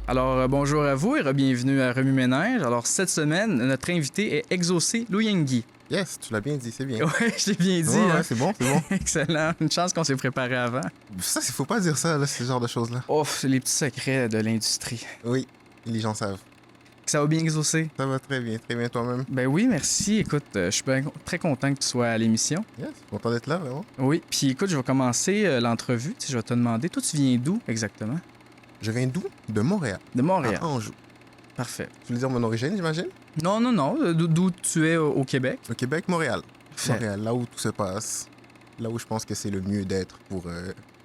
Alors, bonjour à vous et bienvenue à Remue Ménage. Alors, cette semaine, notre invité est Exaucé Luyengui. Yes, tu l'as bien dit, c'est bien. Ouais, je l'ai bien dit. Ouais, hein? ouais, c'est bon, c'est bon. Excellent. Une chance qu'on s'est préparé avant. Ça, faut pas dire ça, là, ce genre de choses-là. Oh, c'est les petits secrets de l'industrie. Oui, les gens savent. Ça va bien, Exaucé? Ça va très bien toi-même. Ben oui, merci. Écoute, je suis très content que tu sois à l'émission. Yes, content d'être là, vraiment. Oui, puis écoute, je vais commencer l'entrevue. Tu sais, je vais te demander, toi, tu viens d'où exactement? Je viens d'où? De Montréal. De Montréal. À Anjou. Parfait. Tu veux dire mon origine, j'imagine? Non. D'où tu es au Québec? Au Québec, Montréal. Parfait. Montréal, là où tout se passe. Là où je pense que c'est le mieux d'être pour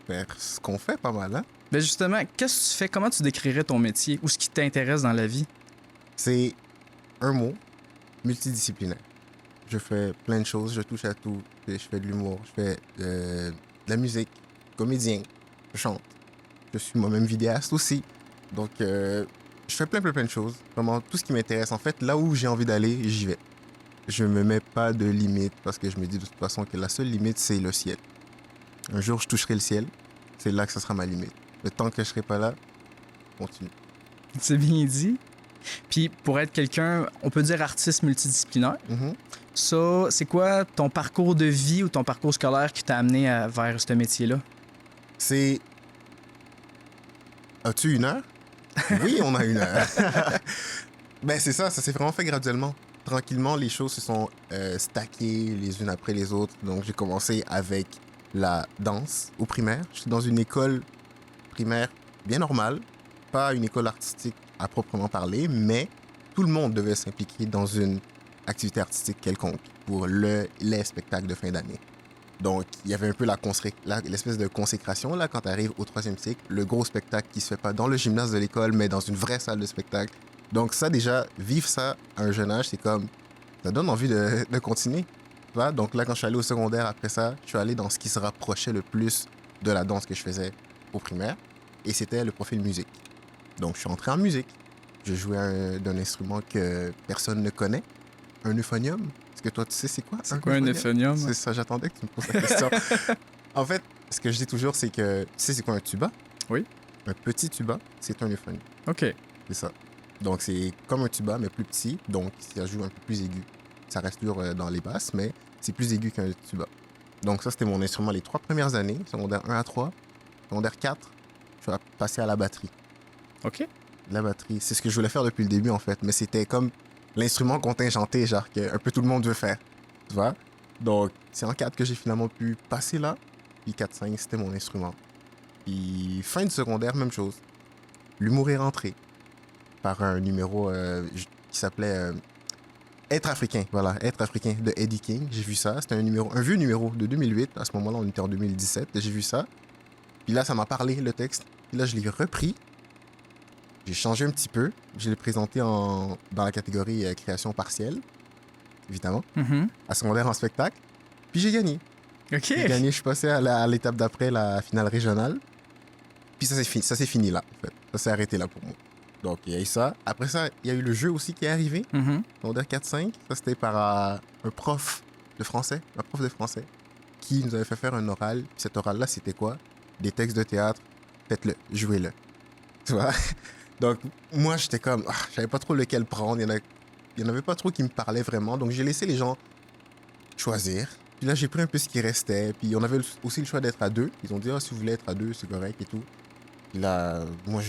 faire ce qu'on fait pas mal, hein? Ben justement, qu'est-ce que tu fais? Comment tu décrirais ton métier ou ce qui t'intéresse dans la vie? C'est un mot multidisciplinaire. Je fais plein de choses, je touche à tout. Je fais de l'humour, je fais de la musique, comédien, je chante. Je suis moi-même vidéaste aussi. Donc, je fais plein de choses. Vraiment, tout ce qui m'intéresse. En fait, là où j'ai envie d'aller, j'y vais. Je me mets pas de limite parce que je me dis de toute façon que la seule limite, c'est le ciel. Un jour, je toucherai le ciel. C'est là que ce sera ma limite. Le temps que je serai pas là, continue. C'est bien dit. Puis pour être quelqu'un, on peut dire artiste multidisciplinaire. Mhm. Ça, c'est quoi ton parcours de vie ou ton parcours scolaire qui t'a amené vers ce métier-là? C'est... As-tu une heure? Oui, on a une heure. Ben, c'est ça s'est vraiment fait graduellement. Tranquillement, les choses se sont stackées les unes après les autres. Donc, j'ai commencé avec la danse au primaire. J'étais dans une école primaire bien normale, pas une école artistique à proprement parler, mais tout le monde devait s'impliquer dans une activité artistique quelconque pour les spectacles de fin d'année. Donc, il y avait un peu l'espèce de consécration, là, quand tu arrives au 3e cycle, le gros spectacle qui se fait pas dans le gymnase de l'école, mais dans une vraie salle de spectacle. Donc ça, déjà, vivre ça à un jeune âge, c'est comme... Ça donne envie de continuer. Tu vois? Donc là, quand je suis allé au secondaire, après ça, je suis allé dans ce qui se rapprochait le plus de la danse que je faisais au primaire. Et c'était le profil musique. Donc, je suis entré en musique. Je jouais d'un instrument que personne ne connaît, un euphonium. Est-ce que toi, tu sais c'est quoi? C'est quoi un euphonium? C'est ça, j'attendais que tu me poses la question. En fait, ce que je dis toujours, c'est que... Tu sais c'est quoi un tuba? Oui. Un petit tuba, c'est un euphonium. OK. C'est ça. Donc, c'est comme un tuba, mais plus petit. Donc, ça joue un peu plus aigu. Ça reste toujours dans les basses, mais c'est plus aigu qu'un tuba. Donc, ça, c'était mon instrument les 3 premières années. Secondaire 1 à 3. Secondaire 4, je suis passé à la batterie. OK. La batterie, c'est ce que je voulais faire depuis le début, en fait. Mais c'était comme l'instrument contingenté, genre, que un peu tout le monde veut faire. Tu vois? Donc, c'est en 4 que j'ai finalement pu passer là. Puis 4-5, c'était mon instrument. Puis, fin du secondaire, même chose. L'humour est rentré par un numéro qui s'appelait Être africain. Voilà, Être africain de Eddie King. J'ai vu ça. C'était un vieux numéro de 2008. À ce moment-là, on était en 2017. J'ai vu ça. Puis là, ça m'a parlé, le texte. Puis là, je l'ai repris. J'ai changé un petit peu. Je l'ai présenté dans la catégorie création partielle, évidemment. Mm-hmm. À secondaire en spectacle. Puis j'ai gagné. OK. J'ai gagné. Je suis passé à l'étape d'après, la finale régionale. Puis ça s'est fini là, en fait. Ça s'est arrêté là pour moi. Donc, il y a eu ça. Après ça, il y a eu le jeu aussi qui est arrivé. Mm-hmm. Secondaire 4-5. Ça, c'était par un prof de français, qui nous avait fait faire un oral. Puis cet oral-là, c'était quoi? Des textes de théâtre. Faites-le, jouez-le. Tu vois? Donc, moi, j'étais comme... je savais pas trop lequel prendre. Il y en avait pas trop qui me parlaient vraiment. Donc, j'ai laissé les gens choisir. Puis là, j'ai pris un peu ce qui restait. Puis on avait aussi le choix d'être à 2. Ils ont dit, si vous voulez être à 2, c'est correct et tout. Puis là, moi,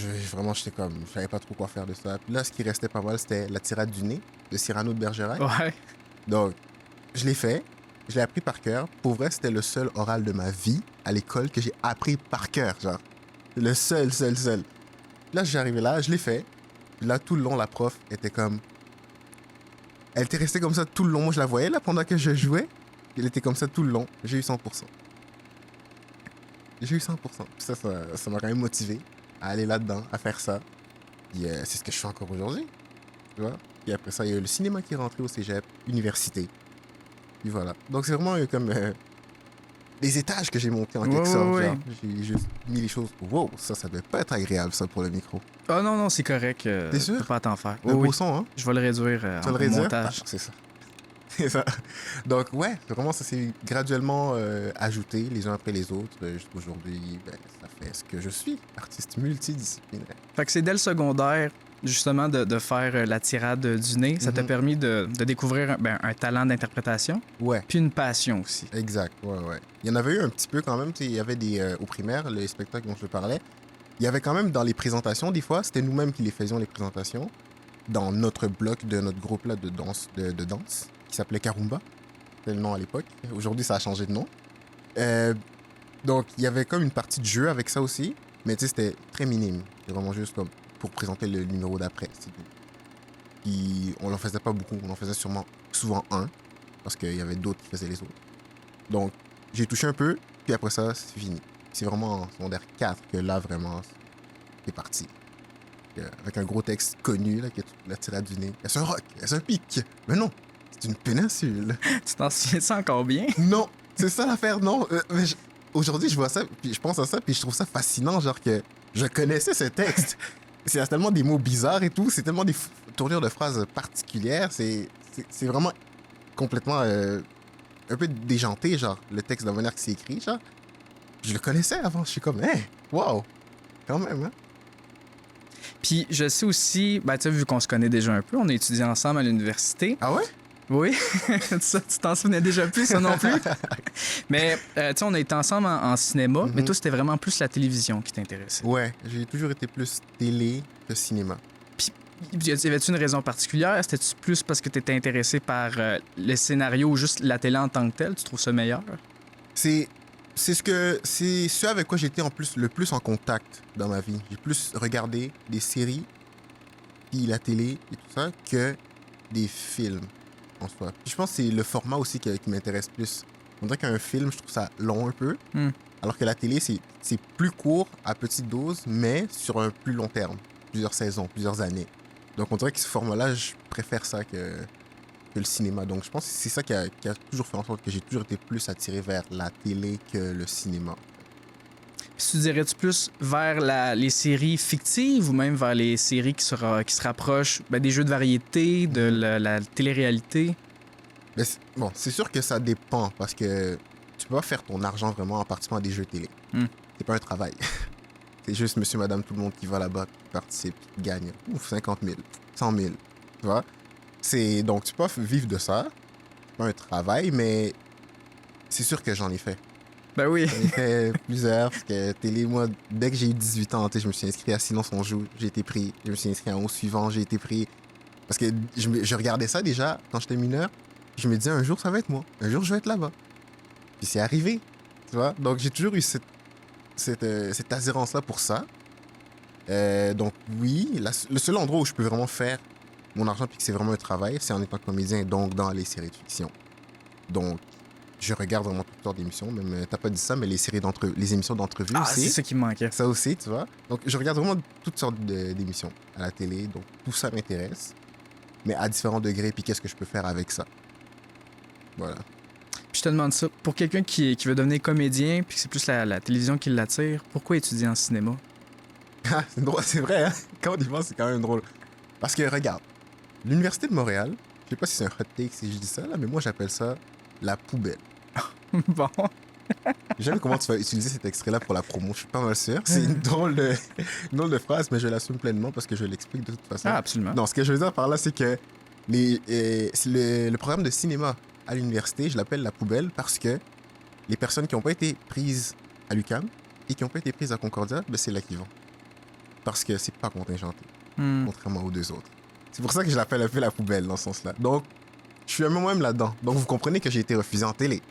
j'étais comme... Je savais pas trop quoi faire de ça. Puis là, ce qui restait pas mal, c'était la tirade du nez de Cyrano de Bergerac. Ouais. Donc, je l'ai fait. Je l'ai appris par cœur. Pour vrai, c'était le seul oral de ma vie à l'école que j'ai appris par cœur, genre. Le seul. Là, j'ai arrivé là, je l'ai fait. Puis là, tout le long, la prof était comme... Elle était restée comme ça tout le long. Moi, je la voyais là pendant que je jouais. Elle était comme ça tout le long. J'ai eu 100%. Puis ça m'a quand même motivé à aller là-dedans, à faire ça. Puis c'est ce que je fais encore aujourd'hui. Tu vois? Puis après ça, il y a le cinéma qui est rentré au cégep, université. Puis voilà. Donc c'est vraiment comme des étages que j'ai montés en quelque sorte. Ouais. Genre. J'ai juste mis les choses. Wow, ça devait pas être agréable ça pour le micro. Ah non, c'est correct. T'es sûr? Tu peux pas t'en faire. Le beau son, hein? Je vais le réduire Tu vas en le réduire? montage. C'est ça. C'est ça. Donc, ouais, vraiment, ça s'est graduellement ajouté les uns après les autres. Jusqu'aujourd'hui, ben, ça fait ce que je suis, artiste multidisciplinaire. Fait que c'est dès le secondaire, justement, de faire la tirade du nez. Ça t'a permis de découvrir un talent d'interprétation, Ouais, puis une passion aussi. exact. Ouais, ouais. Il y en avait eu un petit peu quand même. Tu sais, il y avait au primaire, les spectacles dont je parlais. Il y avait quand même dans les présentations, des fois, c'était nous-mêmes qui les faisions, les présentations, dans notre bloc de notre groupe là, de danse, de danse, qui s'appelait Karumba. C'était le nom à l'époque. Aujourd'hui, ça a changé de nom. Euh, donc, il y avait comme une partie de jeu avec ça aussi, mais tu sais, c'était très minime. C'était vraiment juste comme pour présenter le numéro d'après. C'est tout. Puis, on n'en faisait pas beaucoup. On en faisait souvent un, parce qu'il y avait d'autres qui faisaient les autres. Donc, j'ai touché un peu, puis après ça, c'est fini. C'est vraiment en secondaire 4 que là, vraiment, c'est parti. Avec un gros texte connu, là, qui est la tirade du nez. Est-ce un roc? Est-ce un pic? Mais non, c'est une péninsule. Tu t'en souviens ça encore bien? Non, c'est ça l'affaire, non. Aujourd'hui, je vois ça, puis je pense à ça, puis je trouve ça fascinant, genre que je connaissais ce texte. C'est tellement des mots bizarres et tout, c'est tellement des tournures de phrases particulières, c'est vraiment complètement un peu déjanté, genre, le texte de la manière que c'est écrit, genre. Je le connaissais avant, je suis comme, hey, wow, quand même, hein. Puis je sais aussi, ben, tu sais, vu qu'on se connaît déjà un peu, on a étudié ensemble à l'université. Ah ouais? Oui, ça, tu t'en souvenais déjà plus, ça non plus. Mais, tu sais, on a été ensemble en cinéma, mais toi, c'était vraiment plus la télévision qui t'intéressait. Ouais, j'ai toujours été plus télé que cinéma. Puis, y avait-tu une raison particulière? C'était-tu plus parce que tu étais intéressé par le scénario ou juste la télé en tant que telle? Tu trouves ça meilleur? C'est ce avec quoi j'étais le plus en contact dans ma vie. J'ai plus regardé des séries, puis la télé et tout ça, que des films en soi. Puis je pense que c'est le format aussi qui m'intéresse plus. On dirait qu'un film, je trouve ça long un peu, alors que la télé, c'est plus court, à petite dose, mais sur un plus long terme. Plusieurs saisons, plusieurs années. Donc on dirait que ce format-là, je préfère ça que le cinéma. Donc je pense que c'est ça qui a toujours fait en sorte que j'ai toujours été plus attiré vers la télé que le cinéma. Puis tu dirais-tu plus vers les séries fictives ou même vers les séries qui se rapprochent des jeux de variété, de la télé-réalité? Mais bon, c'est sûr que ça dépend parce que tu peux pas faire ton argent vraiment en participant à des jeux télé. C'est pas un travail. C'est juste monsieur, madame, tout le monde qui va là-bas, qui participe, qui gagne. Ouf, 50 000, 100 000. Tu vois? Donc, tu peux pas vivre de ça. C'est pas un travail, mais c'est sûr que j'en ai fait. Ben oui. J'en ai fait plusieurs. Parce que télé, moi, dès que j'ai eu 18 ans, je me suis inscrit à Silence on joue, j'ai été pris. Je me suis inscrit à 11 suivant, j'ai été pris. Parce que je regardais ça déjà quand j'étais mineur. Je me disais, un jour, ça va être moi. Un jour, je vais être là-bas. Puis c'est arrivé. Tu vois? Donc, j'ai toujours eu cette attirance-là pour ça. Donc, oui, le seul endroit où je peux vraiment faire mon argent puis que c'est vraiment un travail, c'est en étant comédien, donc dans les séries de fiction. Donc, je regarde vraiment toutes sortes d'émissions. Même, t'as pas dit ça, mais les émissions d'entrevue aussi. C'est ça qui me manquait. Ça aussi, tu vois. Donc, je regarde vraiment toutes sortes d'émissions à la télé. Donc, tout ça m'intéresse. Mais à différents degrés, puis qu'est-ce que je peux faire avec ça. Voilà. Puis je te demande ça, pour quelqu'un qui veut devenir comédien, puis que c'est plus la télévision qui l'attire, pourquoi étudier en cinéma? C'est drôle, c'est vrai, hein? Quand on y pense, c'est quand même drôle. Parce que, regarde, l'Université de Montréal, je sais pas si c'est un hot take si je dis ça, là, mais moi, j'appelle ça la poubelle. Bon. J'aime comment tu vas utiliser cet extrait-là pour la promo, je suis pas mal sûr. C'est une drôle de phrase, mais je l'assume pleinement parce que je l'explique de toute façon. Ah, absolument. Non, ce que je veux dire par là, c'est que le programme de cinéma à l'université, je l'appelle la poubelle parce que les personnes qui n'ont pas été prises à l'UQAM et qui n'ont pas été prises à Concordia, ben c'est là qu'ils vont. Parce que c'est pas contingenté, contrairement aux deux autres. C'est pour ça que je l'appelle un peu la poubelle dans ce sens-là. Donc, je suis moi-même là-dedans. Donc, vous comprenez que j'ai été refusé en télé.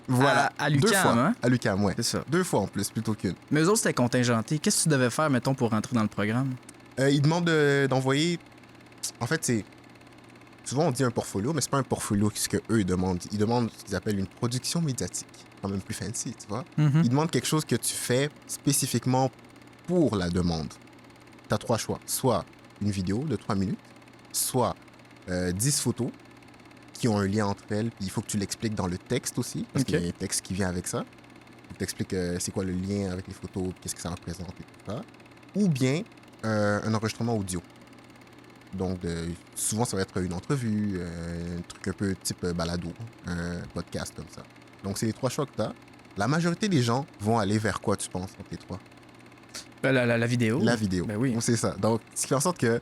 Voilà. À l'UQAM, 2 fois. hein? À l'UQAM, ouais. C'est ça. 2 fois en plus, plutôt qu'une. Mais eux autres, c'était contingenté. Qu'est-ce que tu devais faire, mettons, pour rentrer dans le programme? Ils demandent d'envoyer... En fait, c'est... Souvent, on dit un portfolio, mais c'est pas un portfolio ce qu'eux, ils demandent. Ils demandent ce qu'ils appellent une production médiatique. Quand même plus fancy, tu vois. Ils demandent quelque chose que tu fais spécifiquement pour la demande. Tu as 3 choix. Soit une vidéo de 3 minutes, soit 10 photos qui ont un lien entre elles, puis il faut que tu l'expliques dans le texte aussi, parce qu'il y a un texte qui vient avec ça. Il faut que tu expliques c'est quoi le lien avec les photos, qu'est-ce que ça représente et tout ça. Ou bien un enregistrement audio. Donc, souvent, ça va être une entrevue, un truc un peu type balado, un podcast comme ça. Donc, c'est les 3 choix que tu as. La majorité des gens vont aller vers quoi, tu penses, entre les 3? La vidéo. La vidéo. Ben oui. C'est ça. Donc, ce qui fait en sorte que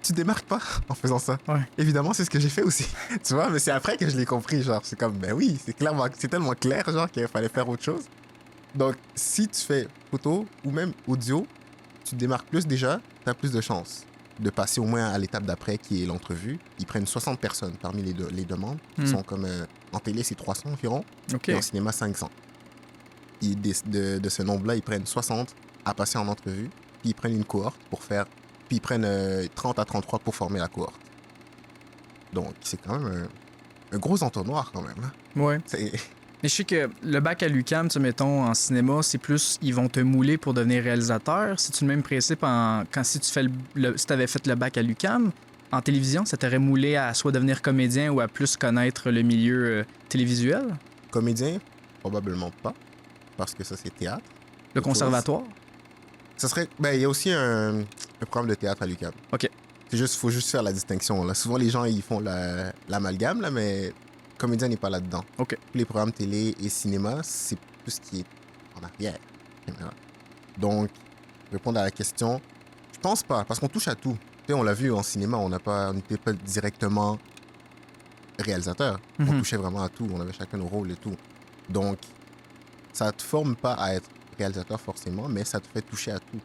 tu te démarques pas en faisant ça. Ouais. Évidemment, c'est ce que j'ai fait aussi. Tu vois, mais c'est après que je l'ai compris. Genre, c'est comme, ben oui, c'est tellement clair, genre, qu'il fallait faire autre chose. Donc, si tu fais photo ou même audio, tu te démarques plus déjà, tu as plus de chances de passer au moins à l'étape d'après qui est l'entrevue. Ils prennent 60 personnes parmi les demandes. Qui sont comme, en télé, c'est 300 environ. OK. Et en cinéma, 500. De ce nombre-là, ils prennent 60 à passer en entrevue. Puis ils prennent une cohorte pour faire. Puis ils prennent 30 à 33 pour former la cohorte. Donc, c'est quand même un gros entonnoir quand même. Hein. Ouais. C'est... Mais je sais que le bac à l'UQAM, tu mettons, en cinéma, c'est plus, ils vont te mouler pour devenir réalisateur. C'est-tu le même principe quand si tu fais si t'avais fait le bac à l'UQAM, en télévision, ça t'aurait moulé à soit devenir comédien ou à plus connaître le milieu télévisuel? Comédien, probablement pas. Parce que ça, c'est théâtre. Le conservatoire? Ça serait... Ben, il y a aussi un programme de théâtre à l'UQAM. OK. Faut juste faire la distinction. Là. Souvent, les gens, ils font l'amalgame, là, mais comédien n'est pas là-dedans. OK. Les programmes télé et cinéma, c'est tout ce qui est en arrière. Donc, répondre à la question, je pense pas, parce qu'on touche à tout. Tu sais, on l'a vu en cinéma, on n'était pas directement réalisateur. On touchait vraiment à tout, on avait chacun nos rôles et tout. Donc, ça te forme pas à être réalisateur forcément, mais ça te fait toucher à tout.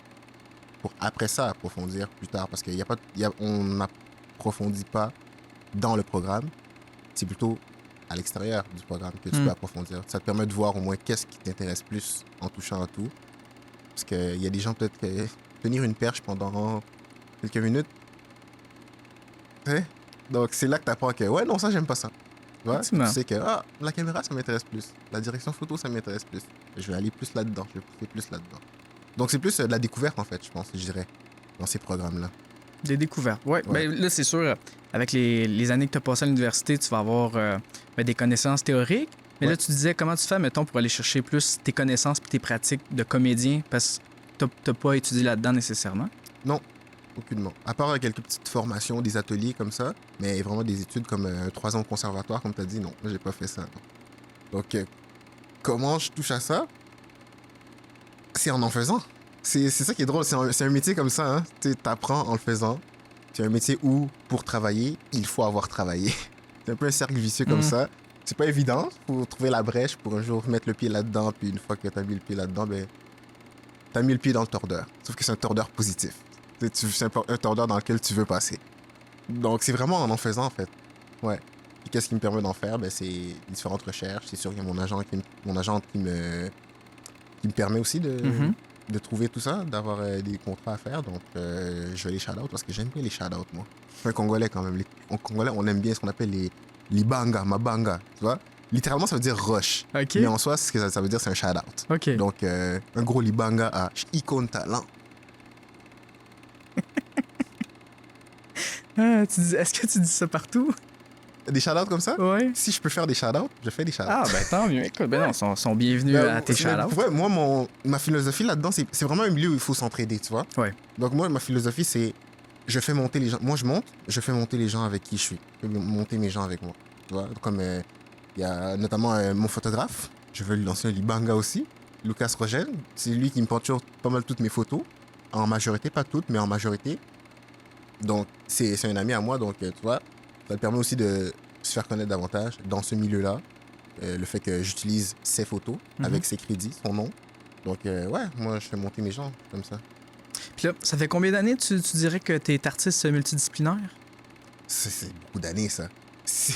Pour après ça approfondir plus tard, parce qu'on n'approfondit pas dans le programme, c'est plutôt à l'extérieur du programme que tu peux approfondir. Ça te permet de voir au moins qu'est-ce qui t'intéresse plus en touchant à tout. Parce qu'il y a des gens peut-être que tenir une perche pendant quelques minutes, donc c'est là que tu apprends que ouais, non, ça j'aime pas ça. Tu vois, tu sais que la caméra ça m'intéresse plus, la direction photo ça m'intéresse plus. Je vais aller plus là-dedans, je vais pousser plus là-dedans. Donc c'est plus de la découverte en fait, je pense, je dirais, dans ces programmes-là. Des découvertes, ouais. Ben, là, c'est sûr, avec les années que tu as passées à l'université, tu vas avoir des connaissances théoriques. Mais là, tu disais, comment tu fais, mettons, pour aller chercher plus tes connaissances et tes pratiques de comédien, parce que tu n'as pas étudié là-dedans nécessairement? Non, aucunement. À part quelques petites formations, des ateliers comme ça, mais vraiment des études comme 3 ans au conservatoire, comme tu as dit, non, j'ai pas fait ça. Non. Donc, comment je touche à ça? C'est en faisant. C'est ça qui est drôle, c'est un métier comme ça, hein. Tu apprends en le faisant. C'est un métier où, pour travailler, il faut avoir travaillé. C'est un peu un cercle vicieux comme ça. C'est pas évident, faut trouver la brèche pour un jour mettre le pied là-dedans, puis une fois que t'as mis le pied là-dedans, ben, t'as mis le pied dans le tordeur. Sauf que c'est un tordeur positif. C'est un tordeur dans lequel tu veux passer. Donc c'est vraiment en faisant, en fait. Ouais. Puis qu'est-ce qui me permet d'en faire? Ben, c'est différentes recherches. C'est sûr qu'il y a mon agente qui me permet aussi de trouver tout ça, d'avoir des contrats à faire. Donc, je vais les shout-out parce que j'aime bien les shout-out, moi. Je suis un Congolais quand même. En Congolais, on aime bien ce qu'on appelle les banga, mabanga, tu vois. Littéralement, ça veut dire roche. OK. Mais en soi, ce que ça veut dire, c'est un shout-out. OK. Donc, un gros libanga à Icon Talent. Est-ce que tu dis ça partout? Des shout-outs comme ça? Oui. Si je peux faire des shout-outs, je fais des shout-outs. Ah, ben tant mieux. Écoute, ben non, sont bienvenus à tes shout-outs. Ouais, moi, ma philosophie là-dedans, c'est vraiment un milieu où il faut s'entraider, tu vois? Ouais. Donc, moi, ma philosophie, c'est je fais monter les gens. Moi, je monte, je fais monter les gens avec qui je suis. Je fais monter mes gens avec moi. Tu vois? Comme il y a notamment mon photographe. Je veux lui lancer un libanga aussi. Lucas Rogel. C'est lui qui me peinture pas mal toutes mes photos. En majorité, pas toutes, mais en majorité. Donc, c'est un ami à moi. Donc, tu vois, ça te permet aussi de se faire connaître davantage dans ce milieu-là. Le fait que j'utilise ses photos avec ses crédits, son nom. Donc, ouais, moi, je fais monter mes gens comme ça. Puis là, ça fait combien d'années tu dirais que tu es artiste multidisciplinaire? C'est beaucoup d'années, ça. C'est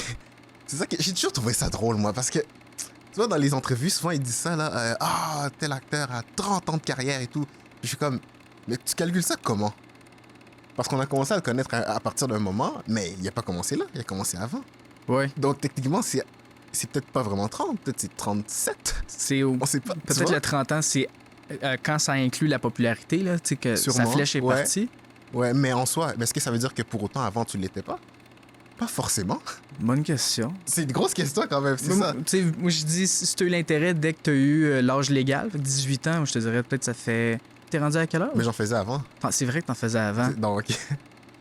ça que j'ai toujours trouvé ça drôle, moi, parce que, tu vois, dans les entrevues, souvent, ils disent ça, là, tel acteur a 30 ans de carrière et tout. Puis je suis comme, mais tu calcules ça comment? Parce qu'on a commencé à le connaître à partir d'un moment, mais il n'a pas commencé là, il a commencé avant. Ouais. Donc, techniquement, c'est peut-être pas vraiment 30, peut-être c'est 37. On sait pas. Peut-être le 30 ans, c'est quand ça inclut la popularité, là, tu sais, que sûrement, sa flèche est partie. Ouais, mais en soi, est-ce que ça veut dire que pour autant, avant, tu l'étais pas? Pas forcément. Bonne question. C'est une grosse question quand même, c'est ça. Tu sais, moi, je dis, si tu as eu l'intérêt dès que tu as eu l'âge légal, 18 ans, je te dirais peut-être ça fait... T'es rendu à quelle heure? Mais j'en faisais avant. Enfin, c'est vrai que t'en faisais avant. Non, OK.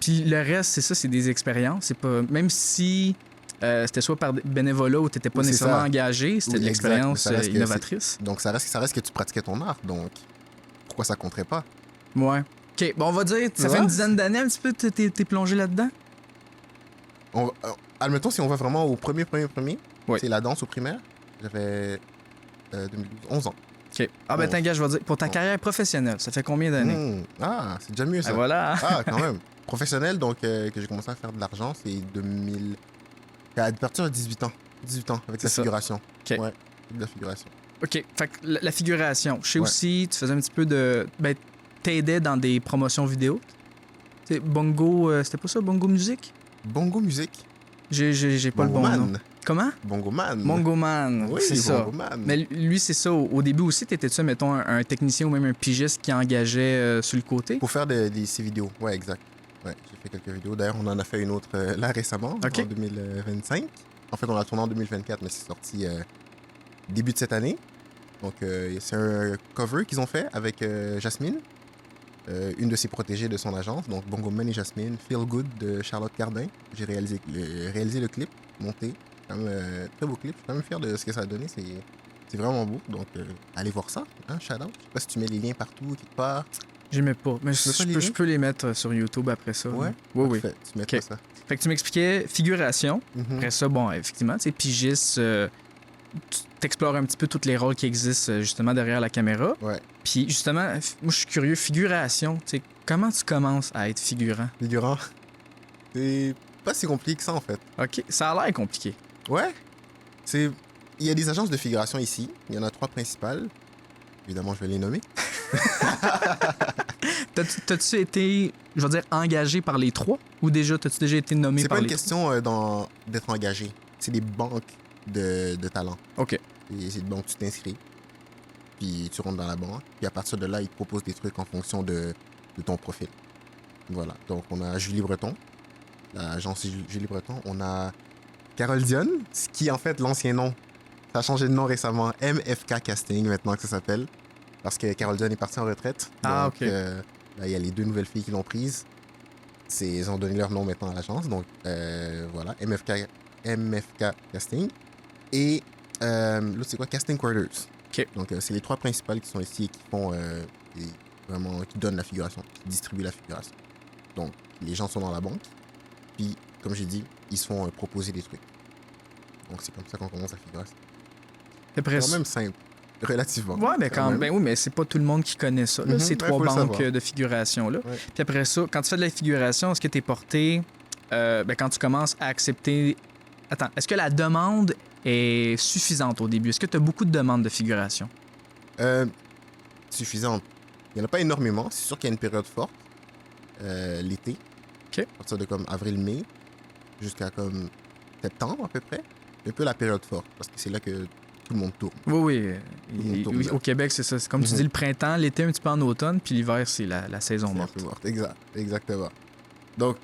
Puis le reste, c'est ça, c'est des expériences. C'est pas... Même si c'était soit par bénévolat ou t'étais pas Oui, c'est nécessairement ça. engagé, c'était Oui, de exact, l'expérience mais ça reste que innovatrice. Donc, ça reste que tu pratiquais ton art. Donc, pourquoi ça compterait pas? Ouais. OK, bon, on va dire, ça Tu fait vois? une dizaine d'années un petit peu que t'es plongé là-dedans? Admettons, si on va vraiment au premier, Oui. c'est la danse au primaire. J'avais 11 ans. OK. Ah ben, Onze. t'inquiète, je vais dire, pour ta Onze. carrière professionnelle, ça fait combien d'années? Ah, c'est déjà mieux ça. Ah, voilà. Hein? Ah, quand même. Professionnel, donc que j'ai commencé à faire de l'argent, c'est 2000. À partir de 18 ans. 18 ans, avec C'est la ça. figuration. OK. Ouais, avec la figuration. OK. Fait que la figuration. Je sais Ouais. aussi, tu faisais un petit peu de. Ben, t'aidais dans des promotions vidéo. C'est Bongo. C'était pas ça, Bongo Musique? Bongo musique. J'ai pas Bongo le bon nom. man. Comment? Bongo man. Bongo Man. Oui, c'est ça. Bongo man. Mais lui, c'est ça. Au début aussi, t'étais-tu, mettons, un technicien ou même un pigiste qui engageait sur le côté? Pour faire ces vidéos. Ouais, exact. Ouais, j'ai fait quelques vidéos. D'ailleurs, on en a fait une autre là récemment, OK. en 2025. En fait, on l'a tourné en 2024, mais c'est sorti début de cette année. Donc, c'est un cover qu'ils ont fait avec Jasmine, une de ses protégées de son agence. Donc, Bongo Man et Jasmine, Feel Good de Charlotte Cardin. J'ai réalisé le clip, monté. Quand même, très beau clip. Je suis quand même fier de ce que ça a donné. C'est vraiment beau. Donc, allez voir ça. Hein, shout out. Je sais pas si tu mets les liens partout, quelque part. J'aimais pas. Mais Tu mets pas les je liens? peux les mettre sur YouTube après ça. Ouais? là. Oui, oui. Parfait. Tu mets OK. ça. Fait que tu m'expliquais figuration. Mhm. Après ça, bon, effectivement, tu sais, pigiste, tu t'explores un petit peu tous les rôles qui existent justement derrière la caméra. Ouais. Puis justement, moi je suis curieux, figuration, tu sais, comment tu commences à être figurant? Figurant. C'est pas si compliqué que ça, en fait. OK, ça a l'air compliqué. Ouais. Il y a des agences de figuration ici. Il y en a 3 principales. Évidemment, je vais les nommer. T'as-tu été, je veux dire, engagé par les 3 ou t'as-tu déjà été nommé C'est par pas une les question d'être engagé. C'est des banques de talents. 3? OK. Et c'est donc tu t'inscris. Puis tu rentres dans la banque. Puis à partir de là, ils te proposent des trucs en fonction de ton profil. Voilà. Donc on a Julie Breton, l'agence Julie Breton. On a Carole Dion, ce qui est en fait l'ancien nom. Ça a changé de nom récemment. MFK Casting maintenant que ça s'appelle. Parce que Carole Dion est partie en retraite. Ah, Donc, OK. là, il y a les 2 nouvelles filles qui l'ont prise. Ils ont donné leur nom maintenant à l'agence. Donc voilà, MFK Casting. Et l'autre, c'est quoi? Casting Quarters. OK. Donc, c'est les 3 principales qui sont ici et qui font vraiment, qui donnent la figuration, qui distribuent la figuration. Donc, les gens sont dans la banque. Puis, comme j'ai dit, ils se font proposer des trucs. Donc, c'est comme ça qu'on commence à figurer. Après C'est quand même simple, relativement. Ouais, mais quand même. Ben oui, mais c'est pas tout le monde qui connaît ça, là, Mhm, ces ben, 3 faut le banques savoir. de figuration-là. Ouais. Puis après ça, quand tu fais de la figuration, est-ce que tu es porté, quand tu commences à accepter... Attends, est-ce que la demande est suffisante au début? Est-ce que tu as beaucoup de demandes de figuration? Suffisante. Il n'y en a pas énormément. C'est sûr qu'il y a une période forte, l'été. OK. À partir de comme avril-mai, jusqu'à comme septembre à peu près. Un peu la période forte, parce que c'est là que tout le monde tourne. Oui, oui. Tout le monde tourne là. Au Québec, c'est ça. C'est comme tu Mhm. dis, le printemps, l'été un petit peu en automne, puis l'hiver, c'est la saison C'est un morte. peu morte. Exactement. Donc,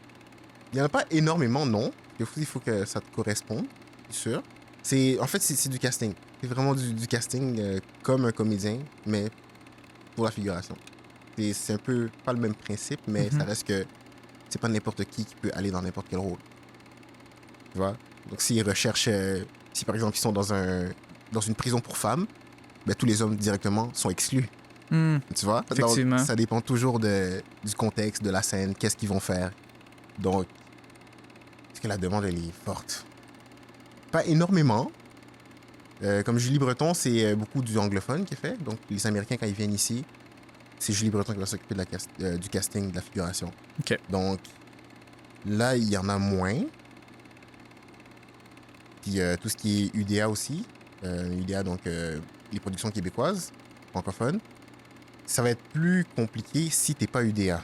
il n'y en a pas énormément, non. Il faut que ça te corresponde, c'est sûr. En fait, c'est du casting. C'est vraiment du casting comme un comédien, mais pour la figuration. C'est un peu pas le même principe, mais Mhm. ça reste que c'est pas n'importe qui peut aller dans n'importe quel rôle. Tu vois? Donc, s'ils recherchent, si par exemple ils sont dans une prison pour femmes, ben, tous les hommes directement sont exclus. Hmm, Tu vois? Effectivement. Donc, ça dépend toujours du contexte, de la scène, qu'est-ce qu'ils vont faire. Donc, est-ce que la demande, elle est forte? Pas énormément. Comme Julie Breton, c'est beaucoup du anglophone qui est fait. Donc, les Américains, quand ils viennent ici, c'est Julie Breton qui va s'occuper du casting, de la figuration. OK. Donc, là, il y en a moins. Puis, tout ce qui est UDA aussi. UDA, donc, les productions québécoises, francophones. Ça va être plus compliqué si t'es pas UDA.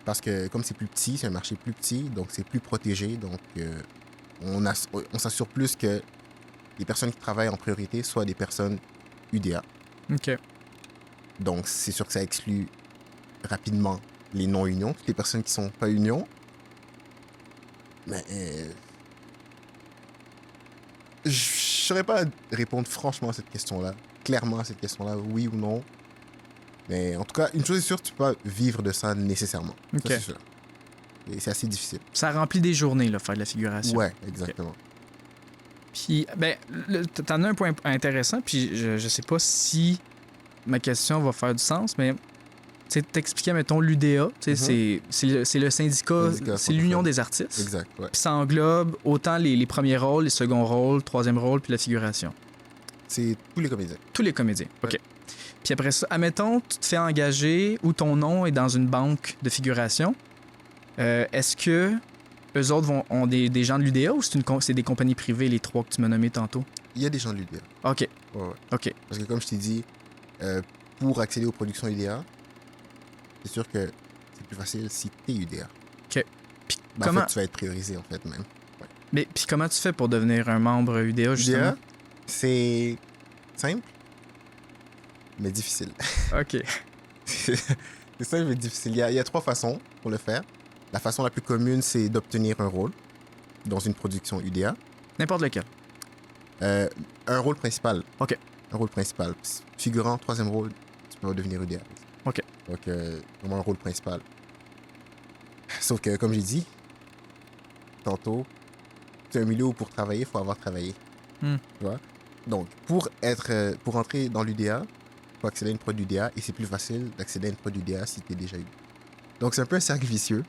Parce que comme c'est plus petit, c'est un marché plus petit, donc c'est plus protégé. Donc, on s'assure plus que les personnes qui travaillent en priorité soient des personnes UDA. OK. Donc, c'est sûr que ça exclut rapidement les non-unions, toutes les personnes qui sont pas unions. Mais je saurais pas répondre franchement à cette question-là. Clairement à cette question-là, oui ou non. Mais en tout cas, une chose est sûre, tu peux pas vivre de ça nécessairement. Ça, OK. c'est sûr. Et c'est assez difficile. Ça remplit des journées, là, faire de la figuration. Ouais, exactement. Puis, ben, t'en as un point intéressant, puis je sais pas si ma question va faire du sens, mais tu sais, t'expliquais, mettons, l'UDA, tu sais, c'est le syndicat, c'est l'Union des artistes. Exact, ouais. Puis ça englobe autant les premiers rôles, les seconds rôles, troisième rôle, puis la figuration. C'est tous les comédiens. Tous les comédiens, OK. Ouais. Puis après ça, admettons, tu te fais engager ou ton nom est dans une banque de figuration. Est-ce que eux autres ont des gens de l'UDA ou c'est des compagnies privées, les trois que tu m'as nommés tantôt? Il y a des gens de l'UDA. OK. Ouais. OK. Parce que comme je t'ai dit, pour accéder aux productions UDA, c'est sûr que c'est plus facile si t'es UDA. OK. Puis Ben, comment... En fait, tu vas être priorisé, en fait, même. Ouais. Mais puis comment tu fais pour devenir un membre UDA, justement? UDA, c'est simple, mais difficile. OK. C'est simple, mais difficile. Il y a 3 façons pour le faire. La façon la plus commune, c'est d'obtenir un rôle dans une production UDA. N'importe lequel. Un rôle principal. OK. Un rôle principal. Figurant, troisième rôle, tu peux devenir UDA. OK. Donc, vraiment un rôle principal. Sauf que, comme j'ai dit, tantôt, c'est un milieu où pour travailler, il faut avoir travaillé. Hmm. Tu vois? Donc, pour entrer dans l'UDA, il faut accéder à une prod UDA et c'est plus facile d'accéder à une prod UDA si tu es déjà eu. Donc, c'est un peu un cercle vicieux.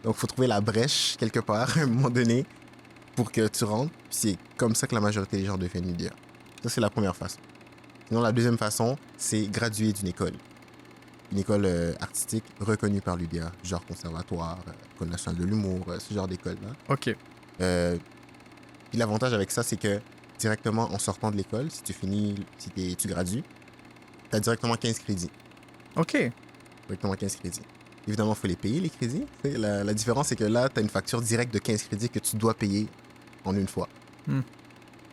Donc, il faut trouver la brèche quelque part à un moment donné pour que tu rentres. C'est comme ça que la majorité des gens deviennent UDA. Ça, c'est la première façon. Sinon, la deuxième façon, c'est graduer d'une école. Une école artistique reconnue par l'UDA, genre conservatoire, École nationale de l'humour, ce genre d'école-là. OK. Puis l'avantage avec ça, c'est que directement en sortant de l'école, si tu gradues, tu as directement 15 crédits. OK. Directement 15 crédits. Évidemment, il faut les payer, les crédits. La différence, c'est que là, tu as une facture directe de 15 crédits que tu dois payer en une fois. Hmm.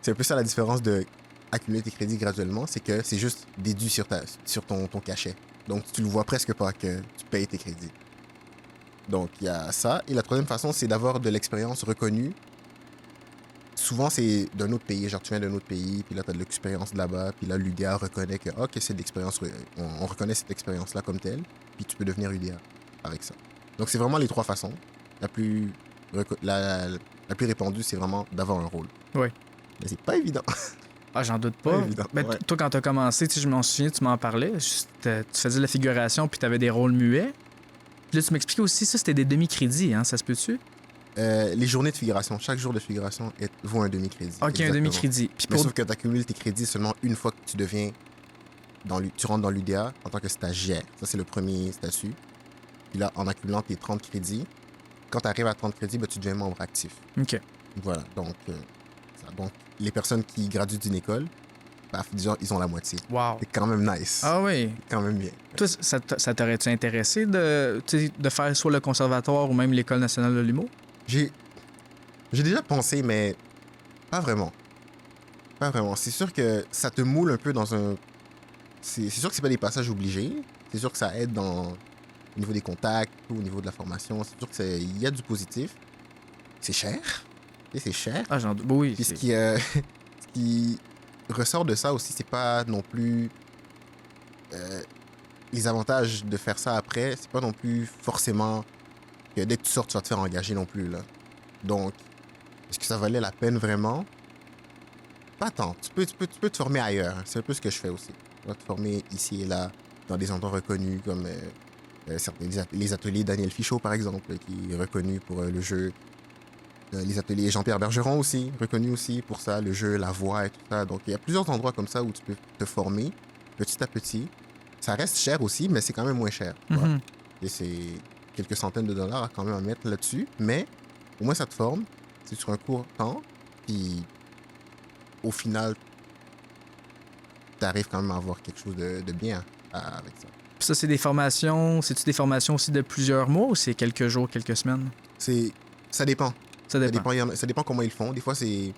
C'est un peu ça la différence de accumuler tes crédits graduellement, c'est que c'est juste déduit sur ton cachet. Donc, tu le vois presque pas que tu payes tes crédits. Donc, il y a ça. Et la troisième façon, c'est d'avoir de l'expérience reconnue. Souvent, c'est d'un autre pays. Genre, tu viens d'un autre pays, puis là, tu as de l'expérience de là-bas, puis là, l'UDA reconnaît que, OK, c'est de l'expérience, on reconnaît cette expérience-là comme telle, puis tu peux devenir UDA avec ça. Donc, c'est vraiment les 3 façons. La plus répandue, c'est vraiment d'avoir un rôle. Oui. Mais c'est pas évident. Ah, j'en doute pas. Évident, Ben, ouais. Toi, quand t'as commencé, je m'en souviens, tu m'en parlais. Tu faisais de la figuration, puis t'avais des rôles muets. Puis là, tu m'expliquais aussi, ça, c'était des demi-crédits, hein, ça se peut-tu? Les journées de figuration, chaque jour de figuration vaut un demi-crédit. OK, Exactement. un demi-crédit. Puis Mais pour... sauf que tu accumules tes crédits seulement une fois que tu rentres dans l'UDA en tant que stagiaire. Ça, c'est le premier statut. Puis là, en accumulant tes 30 crédits, quand tu arrives à 30 crédits, ben, tu deviens membre actif. OK. Voilà, donc, donc les personnes qui graduent d'une école, paf, déjà, ils ont la moitié. Wow. C'est quand même nice. Ah oui. C'est quand même bien. Toi, ça t'aurait-tu intéressé de faire soit le conservatoire ou même l'École nationale de l'humour? J'ai déjà pensé, mais pas vraiment. Pas vraiment. C'est sûr que ça te moule un peu dans un... C'est sûr que c'est pas des passages obligés. C'est sûr que ça aide au niveau des contacts, au niveau de la formation. C'est sûr qu'il y a du positif. C'est cher. Et c'est cher. Ah, j'en doute. Oui. Puis ce qui ressort de ça aussi, c'est pas non plus... les avantages de faire ça après, c'est pas non plus forcément que dès que tu sors, tu vas te faire engager non plus, là. Donc, est-ce que ça valait la peine vraiment? Pas tant. Tu peux te former ailleurs. C'est un peu ce que je fais aussi. Tu vas te former ici et là, dans des endroits reconnus comme les ateliers Daniel Fichot, par exemple, qui est reconnu pour le jeu. Les ateliers Jean-Pierre Bergeron aussi, reconnu aussi pour ça, le jeu, la voix et tout ça. Donc, il y a plusieurs endroits comme ça où tu peux te former petit à petit. Ça reste cher aussi, mais c'est quand même moins cher. Tu vois. Et c'est quelques centaines de dollars quand même à mettre là-dessus. Mais au moins, ça te forme. C'est sur un court temps. Puis, au final, tu arrives quand même à avoir quelque chose de bien avec ça. Puis ça, c'est des formations... C'est-tu des formations aussi de plusieurs mois ou c'est quelques jours, quelques semaines? Ça dépend. Ça dépend. Ça dépend comment ils le font. Des fois, c'est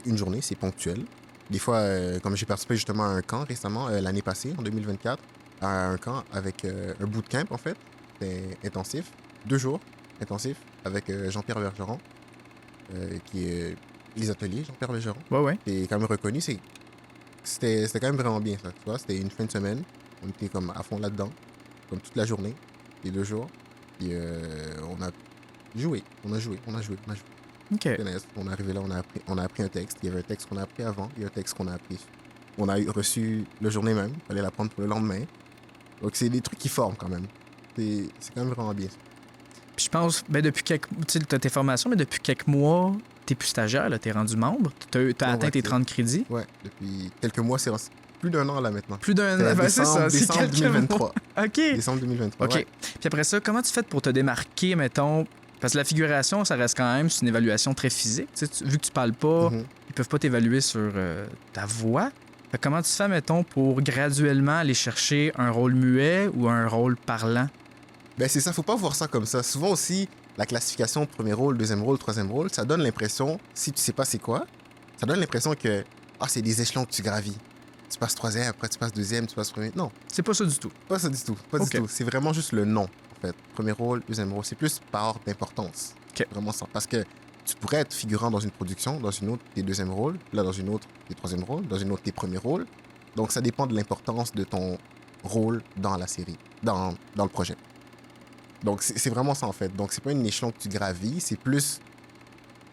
une journée, c'est ponctuel. Des fois, comme j'ai participé justement à un camp récemment, l'année passée, en 2024, à un camp avec un bootcamp, en fait. C'était intensif. 2 jours intensifs avec Jean-Pierre Bergeron, qui est les ateliers Jean-Pierre Bergeron. Ouais. Et quand même reconnu. C'était quand même vraiment bien, ça. Tu vois, c'était une fin de semaine. On était comme à fond là-dedans, comme toute la journée, les 2 jours. Puis on a Joué. On a joué. OK. Tennis. On est arrivé là, on a appris un texte. Il y avait un texte qu'on a appris avant, il y a un texte qu'on a appris. On a reçu le journée même. Il fallait l'apprendre pour le lendemain. Donc, c'est des trucs qui forment quand même. C'est quand même vraiment bien. Puis je pense, ben depuis tu sais, t'as tes formations, mais depuis quelques mois, t'es plus stagiaire, là, t'es rendu membre. T'as atteint ouais, tes 30 crédits. Ouais, depuis quelques mois, c'est plus d'un an là maintenant. Plus d'un an, c'est ça, c'est décembre quelques 2023. mois. OK. Décembre 2023. OK. Ouais. Puis après ça, comment tu fais pour te démarquer, mettons, parce que la figuration, ça reste quand même c'est une évaluation très physique. Tu sais, vu que tu parles pas, Mhm. ils peuvent pas t'évaluer sur ta voix. Fait que comment tu fais, mettons, pour graduellement aller chercher un rôle muet ou un rôle parlant? Ben c'est ça, faut pas voir ça comme ça. Souvent aussi, la classification premier rôle, deuxième rôle, troisième rôle, ça donne l'impression, si tu sais pas c'est quoi, ça donne l'impression que c'est des échelons que tu gravis. Tu passes troisième, après tu passes deuxième, tu passes premier. Non, C'est pas ça du tout. pas ça du tout. Pas Ok. du tout. C'est vraiment juste le nom, en fait. Premier rôle, deuxième rôle. C'est plus par ordre d'importance. Ok. Vraiment ça. Parce que tu pourrais être figurant dans une production, dans une autre, tes deuxième rôle, là, dans une autre, tes troisième rôle, dans une autre, tes premiers rôles. Donc, ça dépend de l'importance de ton rôle dans la série, dans le projet. Donc, c'est vraiment ça, en fait. Donc, c'est pas une échelon que tu gravis, c'est plus...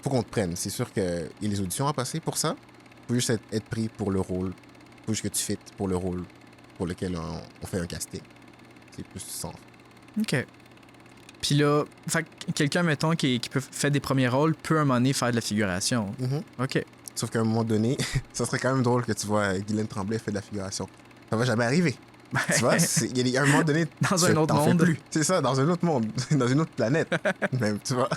Faut qu'on te prenne. C'est sûr qu'il y a les auditions à passer pour ça. Faut juste être pris pour le rôle. Faut juste que tu fites pour le rôle pour lequel on fait un casting. C'est plus ça. OK. Puis là, fait que quelqu'un, mettons, qui peut faire des premiers rôles, peut à un moment donné faire de la figuration. Mhm. OK. Sauf qu'à un moment donné, ça serait quand même drôle que tu vois Guylaine Tremblay faire de la figuration. Ça va jamais arriver. Tu vois, il y a un moment donné... Dans un autre t'en fais monde. plus. C'est ça, dans un autre monde. Dans une autre planète. Même, tu vois.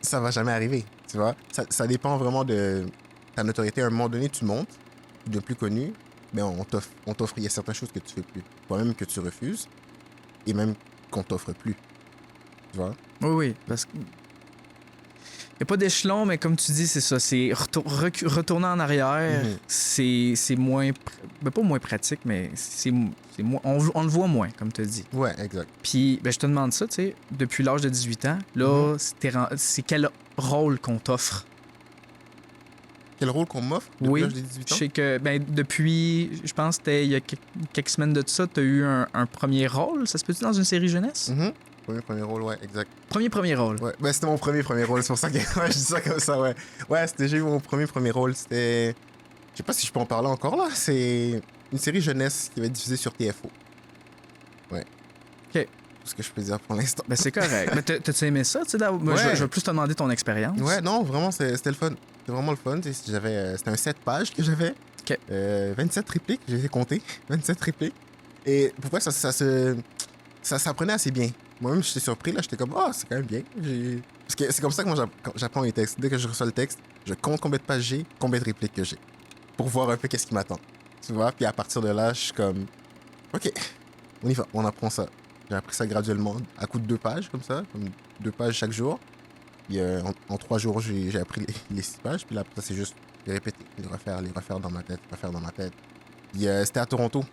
Ça va jamais arriver. Tu vois. Ça dépend vraiment de ta notoriété. À un moment donné, tu montes, tu deviens plus connu, mais on t'offre. Il y a certaines choses que tu fais plus. Toi-même que tu refuses, et même qu'on t'offre plus. Tu vois. Oui, oui. Parce que. Il n'y a pas d'échelon, mais comme tu dis, c'est ça. C'est retourner en arrière, Mhm. c'est moins. Ben, pas moins pratique, mais c'est moins. On le voit moins, comme tu as dit. Ouais, exact. Puis, ben, je te demande ça, tu sais, depuis l'âge de 18 ans, là, c'est quel rôle qu'on t'offre? Quel rôle qu'on m'offre depuis Oui, l'âge de 18 je ans? sais que, ben, depuis, je pense que c'était il y a quelques semaines de ça, tu as eu un premier rôle, ça se peut-tu dans une série jeunesse? Mhm. Premier rôle, ouais, exact. Premier rôle. Ouais, ben, c'était mon premier rôle, c'est pour ça que ouais, je dis ça comme ça, ouais. Ouais, j'ai eu mon premier rôle, c'était... Je sais pas si je peux en parler encore, là. C'est une série jeunesse qui va être diffusée sur TFO. Ouais. OK. Tout ce que je peux dire pour l'instant. Ben, c'est correct. Mais t'as-tu aimé ça, tu sais? Moi, Ouais. je vais plus te demander ton expérience. Ouais, non, vraiment, c'était le fun. C'était vraiment le fun. C'était un 7 pages que j'avais. OK. 27 répliques, j'ai compté. 27 répliques. Et pourquoi ça prenait assez bien. Moi-même, j'étais surpris, là. J'étais comme, c'est quand même bien. Parce que c'est comme ça que moi, j'apprends les textes. Dès que je reçois le texte, je compte combien de pages j'ai, combien de répliques que j'ai. Pour voir un peu qu'est-ce qui m'attend. Tu vois? Puis à partir de là, je suis comme, OK, on y va, on apprend ça. J'ai appris ça graduellement, à coup de 2 pages, comme ça. Comme 2 pages chaque jour. Puis en 3 jours, j'ai appris les 6 pages. Puis là, après ça, c'est juste les répéter, les refaire dans ma tête, Puis c'était à Toronto.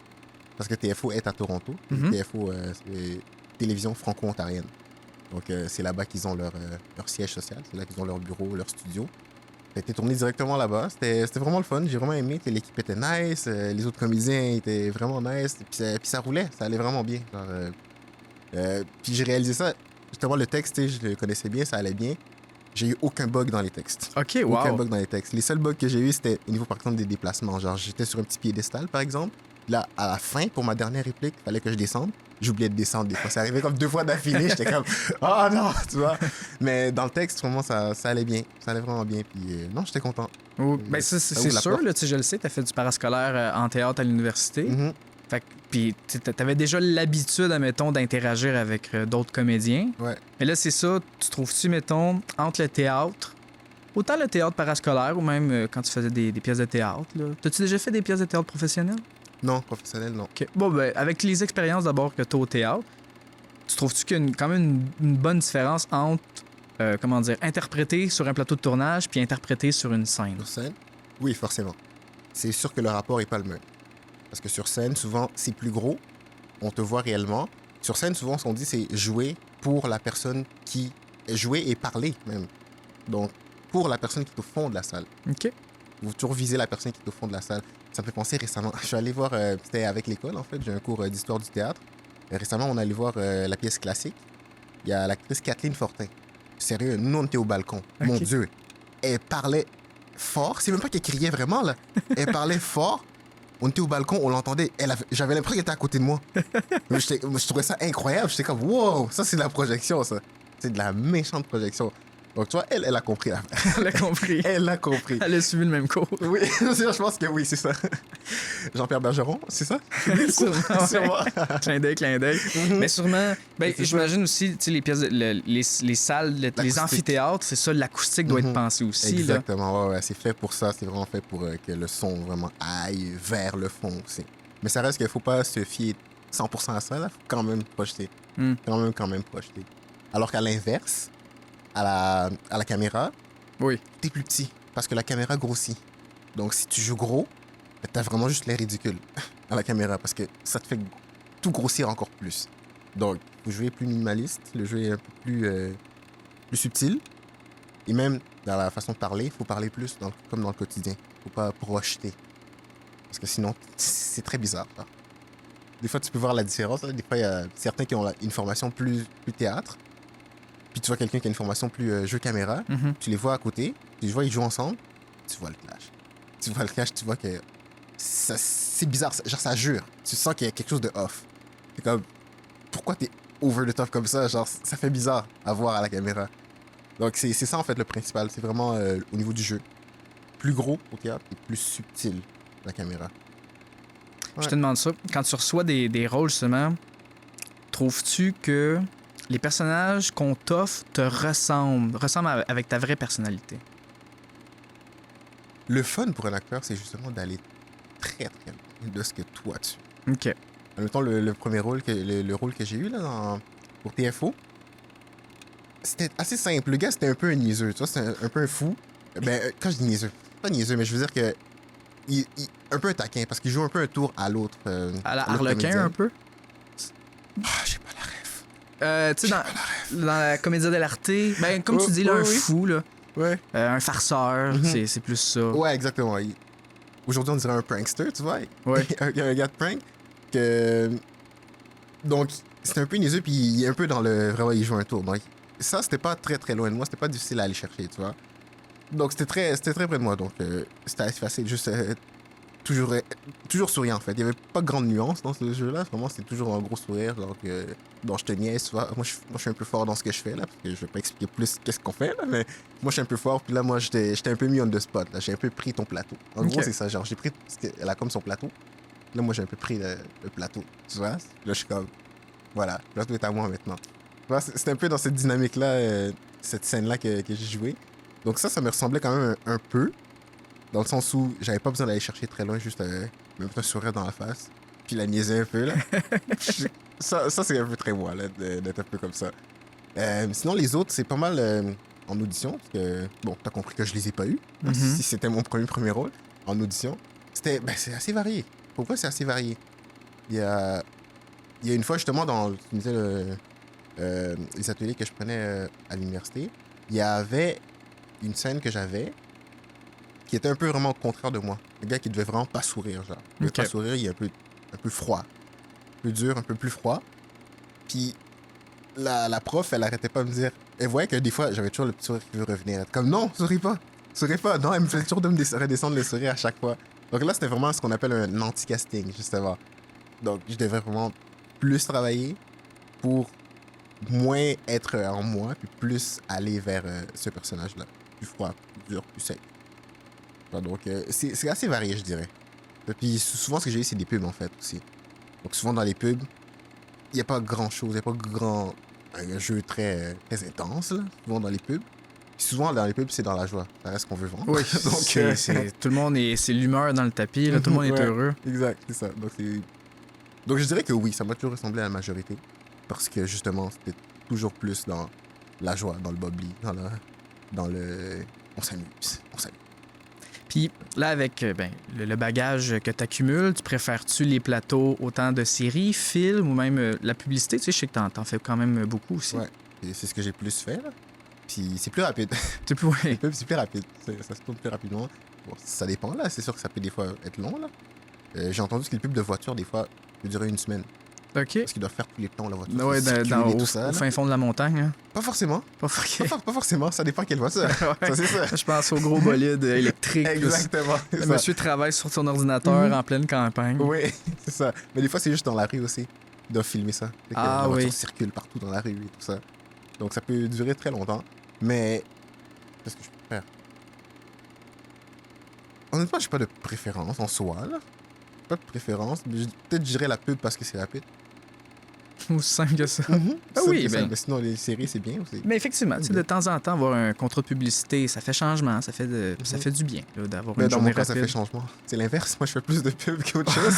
Parce que TFO est à Toronto. Mhm. TFO, c'est Télévision Franco-Ontarienne. Donc, c'est là-bas qu'ils ont leur siège social. C'est là qu'ils ont leur bureau, leur studio. Ça a été tourné directement là-bas. C'était vraiment le fun. J'ai vraiment aimé. L'équipe était nice. Les autres comédiens étaient vraiment nice. Puis ça roulait. Ça allait vraiment bien. Puis j'ai réalisé ça. Justement, le texte, je le connaissais bien. Ça allait bien. J'ai eu aucun bug dans les textes. OK, Aucun wow. bug dans les textes. Les seuls bugs que j'ai eu, c'était au niveau, par exemple, des déplacements. Genre, j'étais sur un petit piédestal, par exemple. Là, à la fin, pour ma dernière réplique, il fallait que je descende. J'oubliais de descendre des fois. Ça arrivait comme 2 fois d'affilée. J'étais comme, oh non, tu vois. Mais dans le texte, vraiment, ça allait bien. Ça allait vraiment bien. Puis non, j'étais content. Ben, ça, Ça c'est ouvre la sûr, porte. là, tu sais, je le sais, tu as fait du parascolaire en théâtre à l'université. Mhm. Fait que, puis tu avais déjà l'habitude, admettons, d'interagir avec d'autres comédiens. Ouais. Mais là, c'est ça, tu trouves-tu, mettons, entre le théâtre, autant le théâtre parascolaire ou même quand tu faisais des pièces de théâtre, là. T'as-tu déjà fait des pièces de théâtre professionnelles? Non, professionnel, non. OK. Bon, ben, avec les expériences d'abord que tu as au théâtre, tu trouves-tu qu'il y a quand même une bonne différence entre, comment dire, interpréter sur un plateau de tournage puis interpréter sur une scène? Sur scène? Oui, forcément. C'est sûr que le rapport est pas le même. Parce que sur scène, souvent, c'est plus gros. On te voit réellement. Sur scène, souvent, ce qu'on dit, c'est jouer pour la personne qui... Jouer et parler, même. Donc, pour la personne qui est au fond de la salle. OK. Vous toujours visez la personne qui est au fond de la salle. Ça me fait penser récemment. Je suis allé voir... c'était avec l'école, en fait. J'ai un cours d'histoire du théâtre. Récemment, on est allé voir la pièce classique. Il y a l'actrice Kathleen Fortin Sérieux, nous, on était au balcon. Mon Ok. Dieu. Elle parlait fort. C'est même pas qu'elle criait vraiment, là. Elle parlait fort. On était au balcon, on l'entendait. J'avais l'impression qu'elle était à côté de moi. Je trouvais ça incroyable. J'étais comme, wow, ça, c'est de la projection, ça. C'est de la méchante projection. Donc, tu vois, elle a compris l'affaire. Elle a compris. Elle a compris. Elle a suivi le même cours. Oui, je pense que oui, c'est ça. Jean-Pierre Bergeron, c'est ça? Sûrement, Sûrement. ouais. Clin d'œil, clin d'œil. Mais sûrement, ben, C'est ça. j'imagine aussi, tu sais, les pièces, les salles, les L'acoustique. amphithéâtres, c'est ça, l'acoustique doit être pensée aussi. Là. Exactement, ouais, c'est fait pour ça. C'est vraiment fait pour que le son vraiment aille vers le fond aussi. Mais ça reste qu'il ne faut pas se fier 100% à ça, là. Faut quand même projeter. Hmm. Quand même projeter. Alors qu'à l'inverse, à la caméra, Oui. t'es plus petit parce que la caméra grossit. Donc, si tu joues gros, ben, t'as vraiment juste l'air ridicule à la caméra parce que ça te fait tout grossir encore plus. Donc, faut jouer plus minimaliste, le jeu est un peu plus subtil. Et même dans la façon de parler, il faut parler plus comme dans le quotidien. Faut pas projeter. Parce que sinon, c'est très bizarre. Ça. Des fois, tu peux voir la différence. Là. Des fois, il y a certains qui ont une formation plus théâtre. Puis tu vois quelqu'un qui a une formation plus jeu caméra. Mhm. Tu les vois à côté. Tu les vois, ils jouent ensemble. Tu vois le clash. Tu vois le clash, tu vois que c'est bizarre. Genre, ça jure. Tu sens qu'il y a quelque chose de off. C'est comme, pourquoi t'es over the top comme ça? Genre, ça fait bizarre à voir à la caméra. Donc, c'est ça, en fait, le principal. C'est vraiment au niveau du jeu. Plus gros au théâtre et plus subtil la caméra. Je te demande ça. Quand tu reçois des rôles, justement, trouves-tu que les personnages qu'on t'offre te ressemblent avec ta vraie personnalité? Le fun pour un acteur, c'est justement d'aller très, très loin de ce que toi tu es. OK. En même temps, le premier rôle, le rôle que j'ai eu là, pour TFO, c'était assez simple. Le gars, c'était un peu un niaiseux, tu vois, c'était un peu un fou. Ben, quand je dis niaiseux, pas niaiseux, mais je veux dire que un peu un taquin, parce qu'il joue un peu un tour à l'autre. À la à l'autre Harlequin, comédien. un peu? Ah, j'ai pas la ref. Tu sais, dans la Commedia dell'arte, ben, comme tu dis, là, un oui. fou, là, Ouais. un farceur, Mhm. c'est plus ça. Ouais, exactement. Aujourd'hui, on dirait un prankster, tu vois. Ouais. un gars de prank. Que... Donc, c'était un peu niaiseux, puis il est un peu dans le... Vraiment, il joue un tour. Donc, ça, c'était pas très, très loin de moi. C'était pas difficile à aller chercher, tu vois. Donc, c'était très près de moi. Donc, c'était assez facile. Juste toujours souriant, en fait. Il y avait pas de grande nuance dans ce jeu-là. Vraiment, c'était toujours un gros sourire. Donc, je te niaise, tu vois. Moi, je suis un peu fort dans ce que je fais, là. Parce que je vais pas expliquer plus qu'est-ce qu'on fait, là. Mais moi, je suis un peu fort. Puis là, moi, j'étais un peu mis on the spot, là. J'ai un peu pris ton plateau. En Ok. gros, c'est ça. Genre, j'ai pris... Parce qu'elle a comme son plateau. Là, moi, j'ai un peu pris le plateau, tu vois. Là, je suis comme... Voilà, le plateau est à moi maintenant. Tu vois, c'est un peu dans cette dynamique-là, cette scène-là que j'ai joué. Donc ça me ressemblait quand même un peu. Dans le sens où j'avais pas besoin d'aller chercher très loin, juste me mettre un sourire dans la face. Puis la niaiser un peu, là. ça c'est un peu très moi, là, d'être un peu comme ça. Sinon, les autres, c'est pas mal en audition. Parce que, bon, t'as compris que je les ai pas eus. Mhm. Si c'était mon premier rôle en audition. C'est assez varié. Pourquoi c'est assez varié? Il y a une fois, justement, dans tu me disais, les ateliers que je prenais à l'université, il y avait une scène que j'avais qui était un peu vraiment au contraire de moi. Le gars qui devait vraiment pas sourire, genre. Il devait Ok. pas sourire, il est un peu froid. Un peu dur, un peu plus froid. Puis la prof, elle arrêtait pas de me dire... Elle voyait que des fois, j'avais toujours le petit sourire qui veut revenir. Elle était comme, non, souris pas. Souris pas. Non, elle me faisait toujours de me redescendre le sourire à chaque fois. Donc là, c'était vraiment ce qu'on appelle un anti-casting, justement. Donc, je devais vraiment plus travailler pour moins être en moi, puis plus aller vers ce personnage-là. Plus froid, plus dur, plus sec. Donc, c'est assez varié, je dirais. Et puis, souvent, ce que j'ai eu, c'est des pubs, en fait, aussi. Donc, souvent, dans les pubs, il n'y a pas grand-chose, il n'y a pas un jeu très intense, là, souvent dans les pubs. Puis souvent, dans les pubs, c'est dans la joie. Ça reste ce qu'on veut vendre. Oui, Donc, tout le monde c'est l'humeur dans le tapis, là, tout le monde est Ouais. heureux. Exact, c'est ça. Donc, je dirais que oui, ça m'a toujours ressemblé à la majorité. Parce que, justement, c'était toujours plus dans la joie, dans le bubbly, dans le... On s'amuse. Puis là, avec ben, le bagage que tu accumules, tu préfères-tu les plateaux autant de séries, films ou même la publicité? Tu sais, je sais que t'en fais quand même beaucoup aussi. Ouais. Et c'est ce que j'ai plus fait, là. Puis c'est plus rapide. Tu peux, Les ouais. pubs, c'est plus rapide. Ça se tourne plus rapidement. Bon, ça dépend, là. C'est sûr que ça peut des fois être long, là. J'ai entendu que les pubs de voiture, des fois, peut durer une semaine. OK. Parce qu'ils doivent faire tous les plans, la voiture. Ouais, circuler, tout ça. au là. fin fond de la montagne. Hein. Pas forcément. Pas fucké. Pas forcément. Ça dépend quelle voiture. Ouais. Ça, c'est ça. Je pense au gros bolide électrique. Exactement. c'est Le ça. monsieur travaille sur son ordinateur Mhm. en pleine campagne. Oui, c'est ça. Mais des fois, c'est juste dans la rue aussi. Ils doivent filmer ça. Fait que Ah la voiture oui. circule partout dans la rue et tout ça. Donc, ça peut durer très longtemps. Mais, qu'est-ce que je peux faire? Honnêtement, j'ai pas de préférence en soi, là. Pas de préférence. Mais peut-être je dirais la pub parce que c'est rapide. Aussi simple que ça. Ah C'est oui, ça. ben. Mais sinon, les séries, c'est bien aussi. Mais effectivement, tu sais, de temps en temps, avoir un contrat de publicité, ça fait changement, ça fait, ça fait du bien là, d'avoir Mais une dans journée mon cas, ça fait rapide. changement. C'est l'inverse. Moi, je fais plus de pub qu'autre chose.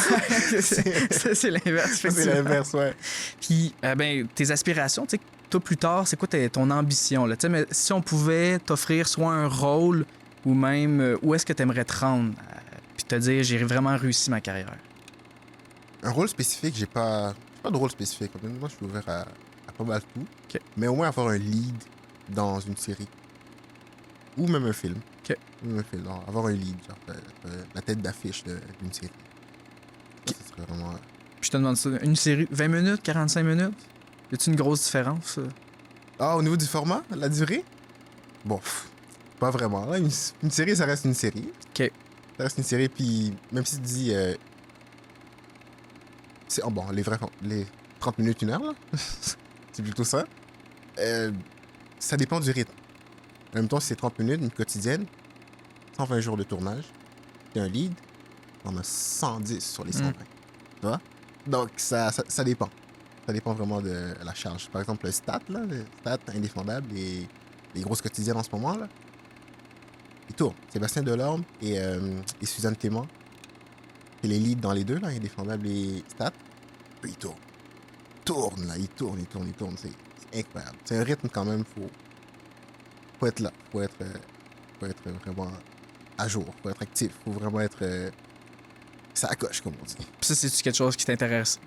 C'est l'inverse, C'est effectivement. l'inverse, ouais. Puis, ben, tes aspirations, tu sais, toi, plus tard, c'est quoi ton ambition? Là? Tu sais, mais si on pouvait t'offrir soit un rôle ou même où est-ce que tu aimerais te rendre, puis te dire, j'ai vraiment réussi ma carrière. Un rôle spécifique, j'ai pas de rôle spécifique. Moi, je suis ouvert à pas mal tout. Ok. Mais au moins avoir un lead dans une série. Ou même un film. Ok. Ou même un film. Alors, avoir un lead, genre la tête d'affiche d'une série. Ça, ce serait vraiment... Puis je te demande ça, une série, 20 minutes, 45 minutes? Y a-t-il une grosse différence? Ah, au niveau du format, la durée? Bon, pas vraiment. Là, une série, ça reste une série. OK. Ça reste une série, puis même si tu dis... c'est, bon, les 30 minutes, 1 heure, là. C'est plutôt ça. Ça dépend du rythme. En même temps, si c'est 30 minutes, une quotidienne, 120 jours de tournage, et un lead, on a 110 sur les 120. Tu vois? Donc, ça dépend. Ça dépend vraiment de la charge. Par exemple, le Stat, là, le Stat indéfendable, les grosses quotidiennes en ce moment, là, ils tournent. Sébastien Delorme et Suzanne Clément, et les leads dans les deux, là, indéfendable et Stat, ils tournent. Ils tournent. C'est incroyable. C'est un rythme quand même, faut être là. Faut être vraiment à jour. Faut être actif. Faut vraiment être... ça accroche, comme on dit. Puis ça, c'est-tu quelque chose qui t'intéresserait?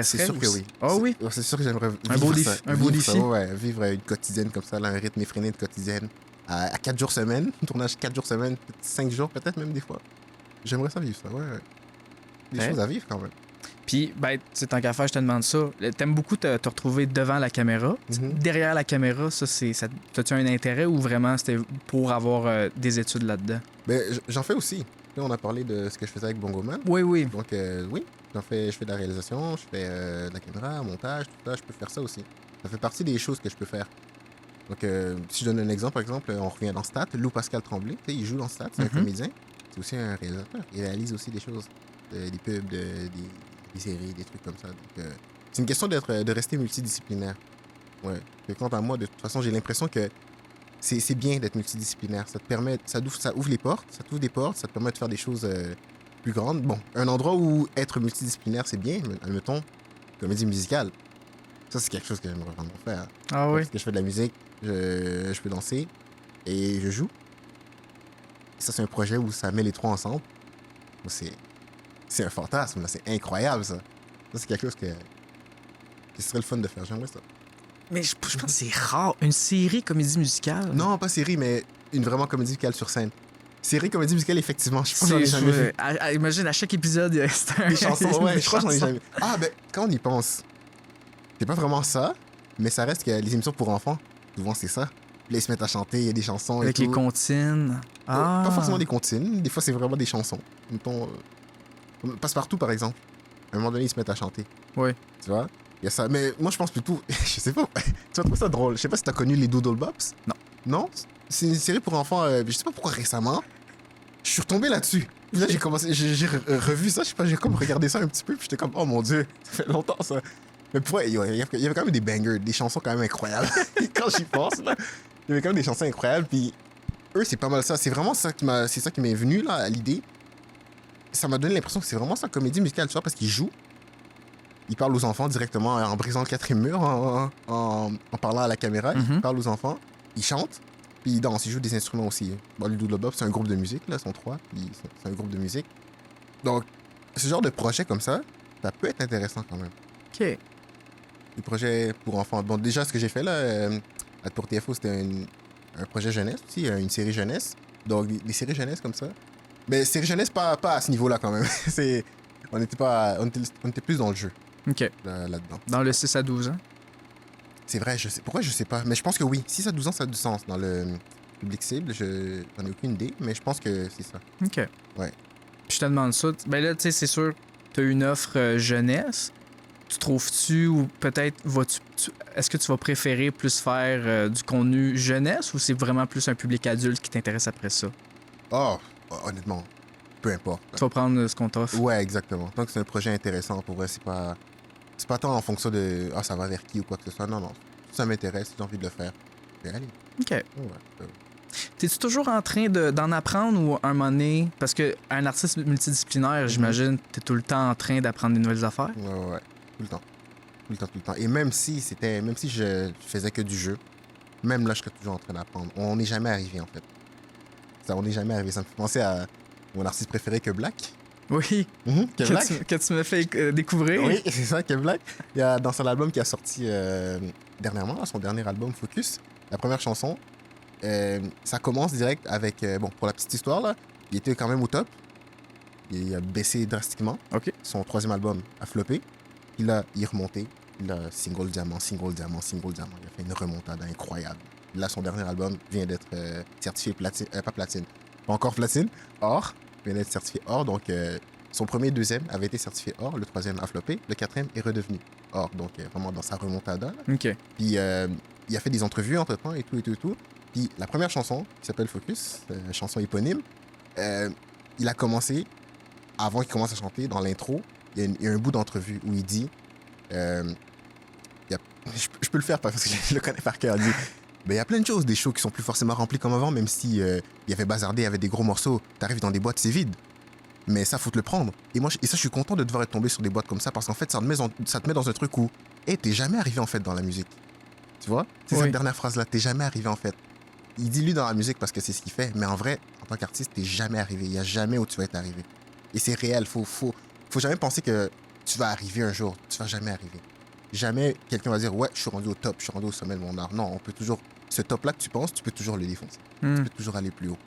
C'est sûr que aussi? oui. Ah oui? C'est sûr que j'aimerais Un beau vivre défi. ça. Un beau Vivre ça, défi. ouais, vivre une quotidienne comme ça, là, un rythme effréné de quotidienne. À 4 jours semaine. Un tournage 4 jours semaine, 5 jours, peut-être même des fois. J'aimerais ça vivre ça, ouais. Des Ouais. choses à vivre quand même. Puis, ben, tu sais, tant qu'à faire, je te demande ça. T'aimes beaucoup te retrouver devant la caméra. Mhm. Derrière la caméra, t'as-tu un intérêt ou vraiment c'était pour avoir des études là-dedans? Mais j'en fais aussi. Là, on a parlé de ce que je faisais avec Bongo Man. Oui, oui. Donc, oui, je fais de la réalisation, je fais de la caméra, montage, tout ça, je peux faire ça aussi. Ça fait partie des choses que je peux faire. Donc, si je donne un exemple, par exemple, on revient dans Stat, Lou Pascal Tremblay, tu sais, il joue dans Stat, c'est un comédien, c'est aussi un réalisateur. Il réalise aussi des choses, des pubs, des séries, des trucs comme ça. Donc, c'est une question de rester multidisciplinaire. Ouais. Et quant à moi, de toute façon, j'ai l'impression que c'est bien d'être multidisciplinaire. Ça te permet, ça ouvre les portes, ça t'ouvre des portes, ça te permet de faire des choses plus grandes. Bon, un endroit où être multidisciplinaire, c'est bien, mais admettons, comédie musicale. Ça, c'est quelque chose que j'aimerais vraiment faire. Ah oui? Parce que je fais de la musique, je peux danser et je joue. Ça, c'est un projet où ça met les trois ensemble. C'est un fantasme, là. C'est incroyable, ça. Ça, c'est quelque chose qui serait le fun de faire. J'aimerais ça. Mais je pense que c'est rare. Une série comédie musicale? Non, pas série, mais une vraiment comédie musicale sur scène. Série comédie musicale, effectivement. Je pense que j'en ai jamais vu. Imagine, à chaque épisode, c'est un... Des chansons, ouais, je crois que j'en ai chansons. jamais vu. Ah, ben, quand on y pense, c'est pas vraiment ça, mais ça reste que les émissions pour enfants, souvent, c'est ça. Là, ils se mettent à chanter, il y a des chansons Avec et les tout. comptines. Ah. Pas forcément des comptines, des fois, c'est vraiment des chansons. Mettons, Passe-Partout, par exemple. À un moment donné, ils se mettent à chanter. Ouais. Tu vois? Il y a ça. Mais moi, je pense plutôt... je sais pas. Tu vas trouver ça drôle. Je sais pas si t'as connu les Doodle Bops. Non. Non? C'est une série pour enfants, je sais pas pourquoi récemment. Je suis retombé là-dessus. Puis là, j'ai revu ça, je sais pas, j'ai comme regardé ça un petit peu, puis j'étais comme, oh mon dieu, ça fait longtemps ça. Mais pour vrai, il y avait quand même des bangers, des chansons quand même incroyables. Quand j'y pense, là, il y avait quand même des chansons incroyables, puis eux, c'est pas mal ça. C'est vraiment ça c'est ça qui m'est venu, là, à l'idée. Ça m'a donné l'impression que c'est vraiment ça, comédie musicale, tu vois, parce qu'ils jouent. Ils parlent aux enfants directement en brisant le quatrième mur, en parlant à la caméra. Ils parlent aux enfants, ils chantent, puis ils dansent, ils jouent des instruments aussi. Bon, le Doodle Bob, c'est un groupe de musique, là, ils sont 3, puis c'est un groupe de musique. Donc, ce genre de projet comme ça peut être intéressant quand même. OK. Des projets pour enfants. Bon, déjà, ce que j'ai fait là, pour TFO, c'était un projet jeunesse aussi, une série jeunesse. Donc, des séries jeunesse comme ça. Mais série jeunesse, pas à ce niveau-là quand même. On était plus dans le jeu. OK. là-dedans. Dans le 6 à 12 ans? C'est vrai, je sais. Pourquoi je sais pas? Mais je pense que oui. 6 à 12 ans, ça a du sens. Dans le public cible, j'en ai aucune idée, mais je pense que c'est ça. OK. Ouais. Je te demande ça. Ben là, tu sais, c'est sûr, tu as une offre jeunesse. Tu trouves-tu ou peut-être est-ce que tu vas préférer plus faire du contenu jeunesse ou c'est vraiment plus un public adulte qui t'intéresse après ça? Oh, honnêtement, peu importe. Tu vas prendre ce qu'on t'offre? Ouais, exactement. Tant que c'est un projet intéressant, pour vrai, c'est pas tant en fonction de ça va vers qui ou quoi que ce soit. Non, non. Si ça m'intéresse, si j'ai envie de le faire, je vais aller. OK. Ouais. T'es-tu toujours en train d'en apprendre ou à un moment donné, parce qu'un artiste multidisciplinaire, j'imagine, t'es tout le temps en train d'apprendre des nouvelles affaires? Ouais. Tout le temps. Tout le temps, tout le temps. Et même si je faisais que du jeu, même là, je serais toujours en train d'apprendre. On n'est jamais arrivé, en fait. On n'est jamais arrivé. Ça me fait penser à mon artiste préféré, que Black. Oui. Que Black. Que tu me fais découvrir. Oui, c'est ça, que Black. Il y a dans son album qui a sorti dernièrement, son dernier album, Focus, la première chanson, ça commence direct avec, bon, pour la petite histoire, là, il était quand même au top. Il a baissé drastiquement. OK. Son troisième album a floppé. Puis là, il est remonté. Il a single diamant. Il a fait une remontada incroyable. Là, son dernier album vient d'être certifié platine, pas platine, pas encore platine, or, vient d'être certifié or. Donc, son premier et deuxième avait été certifié or, le troisième a floppé, le quatrième est redevenu or. Donc, vraiment dans sa remontada. Là. OK. Puis, il a fait des entrevues entre-temps et tout. Puis, la première chanson, qui s'appelle Focus, chanson éponyme, il a commencé, avant qu'il commence à chanter, dans l'intro, il y a un bout d'entrevue où il dit... je peux le faire parce que je le connais par cœur. Il dit, ben, il y a plein de choses, des shows qui sont plus forcément remplis comme avant, même si il y avait bazardé, il y avait des gros morceaux. T'arrives dans des boîtes, c'est vide. Mais ça, faut te le prendre. Et ça, je suis content de devoir être tombé sur des boîtes comme ça parce qu'en fait, ça te met dans un truc où, t'es jamais arrivé en fait dans la musique. Tu vois? C'est cette dernière phrase-là, t'es jamais arrivé en fait. Il dit lui dans la musique parce que c'est ce qu'il fait, mais en vrai, en tant qu'artiste, t'es jamais arrivé. Il y a jamais où tu vas être arrivé. Et c'est réel. Faut jamais penser que tu vas arriver un jour. Tu vas jamais arriver. Jamais quelqu'un va dire, ouais, je suis rendu au top, je suis rendu au sommet de mon art. Non, on peut toujours... Ce top-là que tu penses, tu peux toujours le défoncer. Tu peux toujours aller plus haut.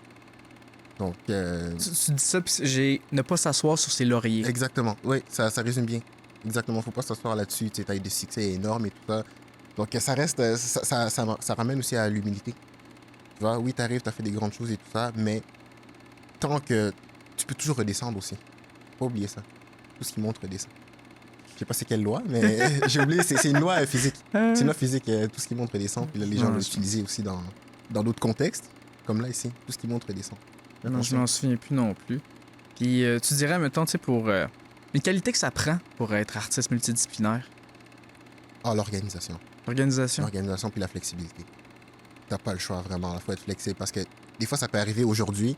Donc... Tu dis ça, puis ne pas s'asseoir sur ses lauriers. Exactement. Oui, ça résume bien. Exactement. Faut pas s'asseoir là-dessus. Tu as eu des succès énormes et tout ça. Donc, ça reste... Ça ramène aussi à l'humilité. Tu vois, oui, t'arrives, t'as fait des grandes choses et tout ça, mais tant que... Tu peux toujours redescendre aussi. Faut pas oublier ça. Tout ce qui monte redescend. Je sais pas c'est quelle loi, mais j'ai oublié, c'est une loi physique. C'est une loi physique, tout ce qui monte redescend. Puis là, les gens l'ont utilisé aussi dans d'autres contextes, comme là ici, tout ce qui monte redescend. Non, je m'en souviens plus non plus. Puis tu dirais, mettons, tu sais, pour une qualité que ça prend pour être artiste multidisciplinaire. Ah, l'organisation. L'organisation. L'organisation puis la flexibilité. T'as pas le choix, vraiment. Il faut être flexible parce que des fois, ça peut arriver aujourd'hui.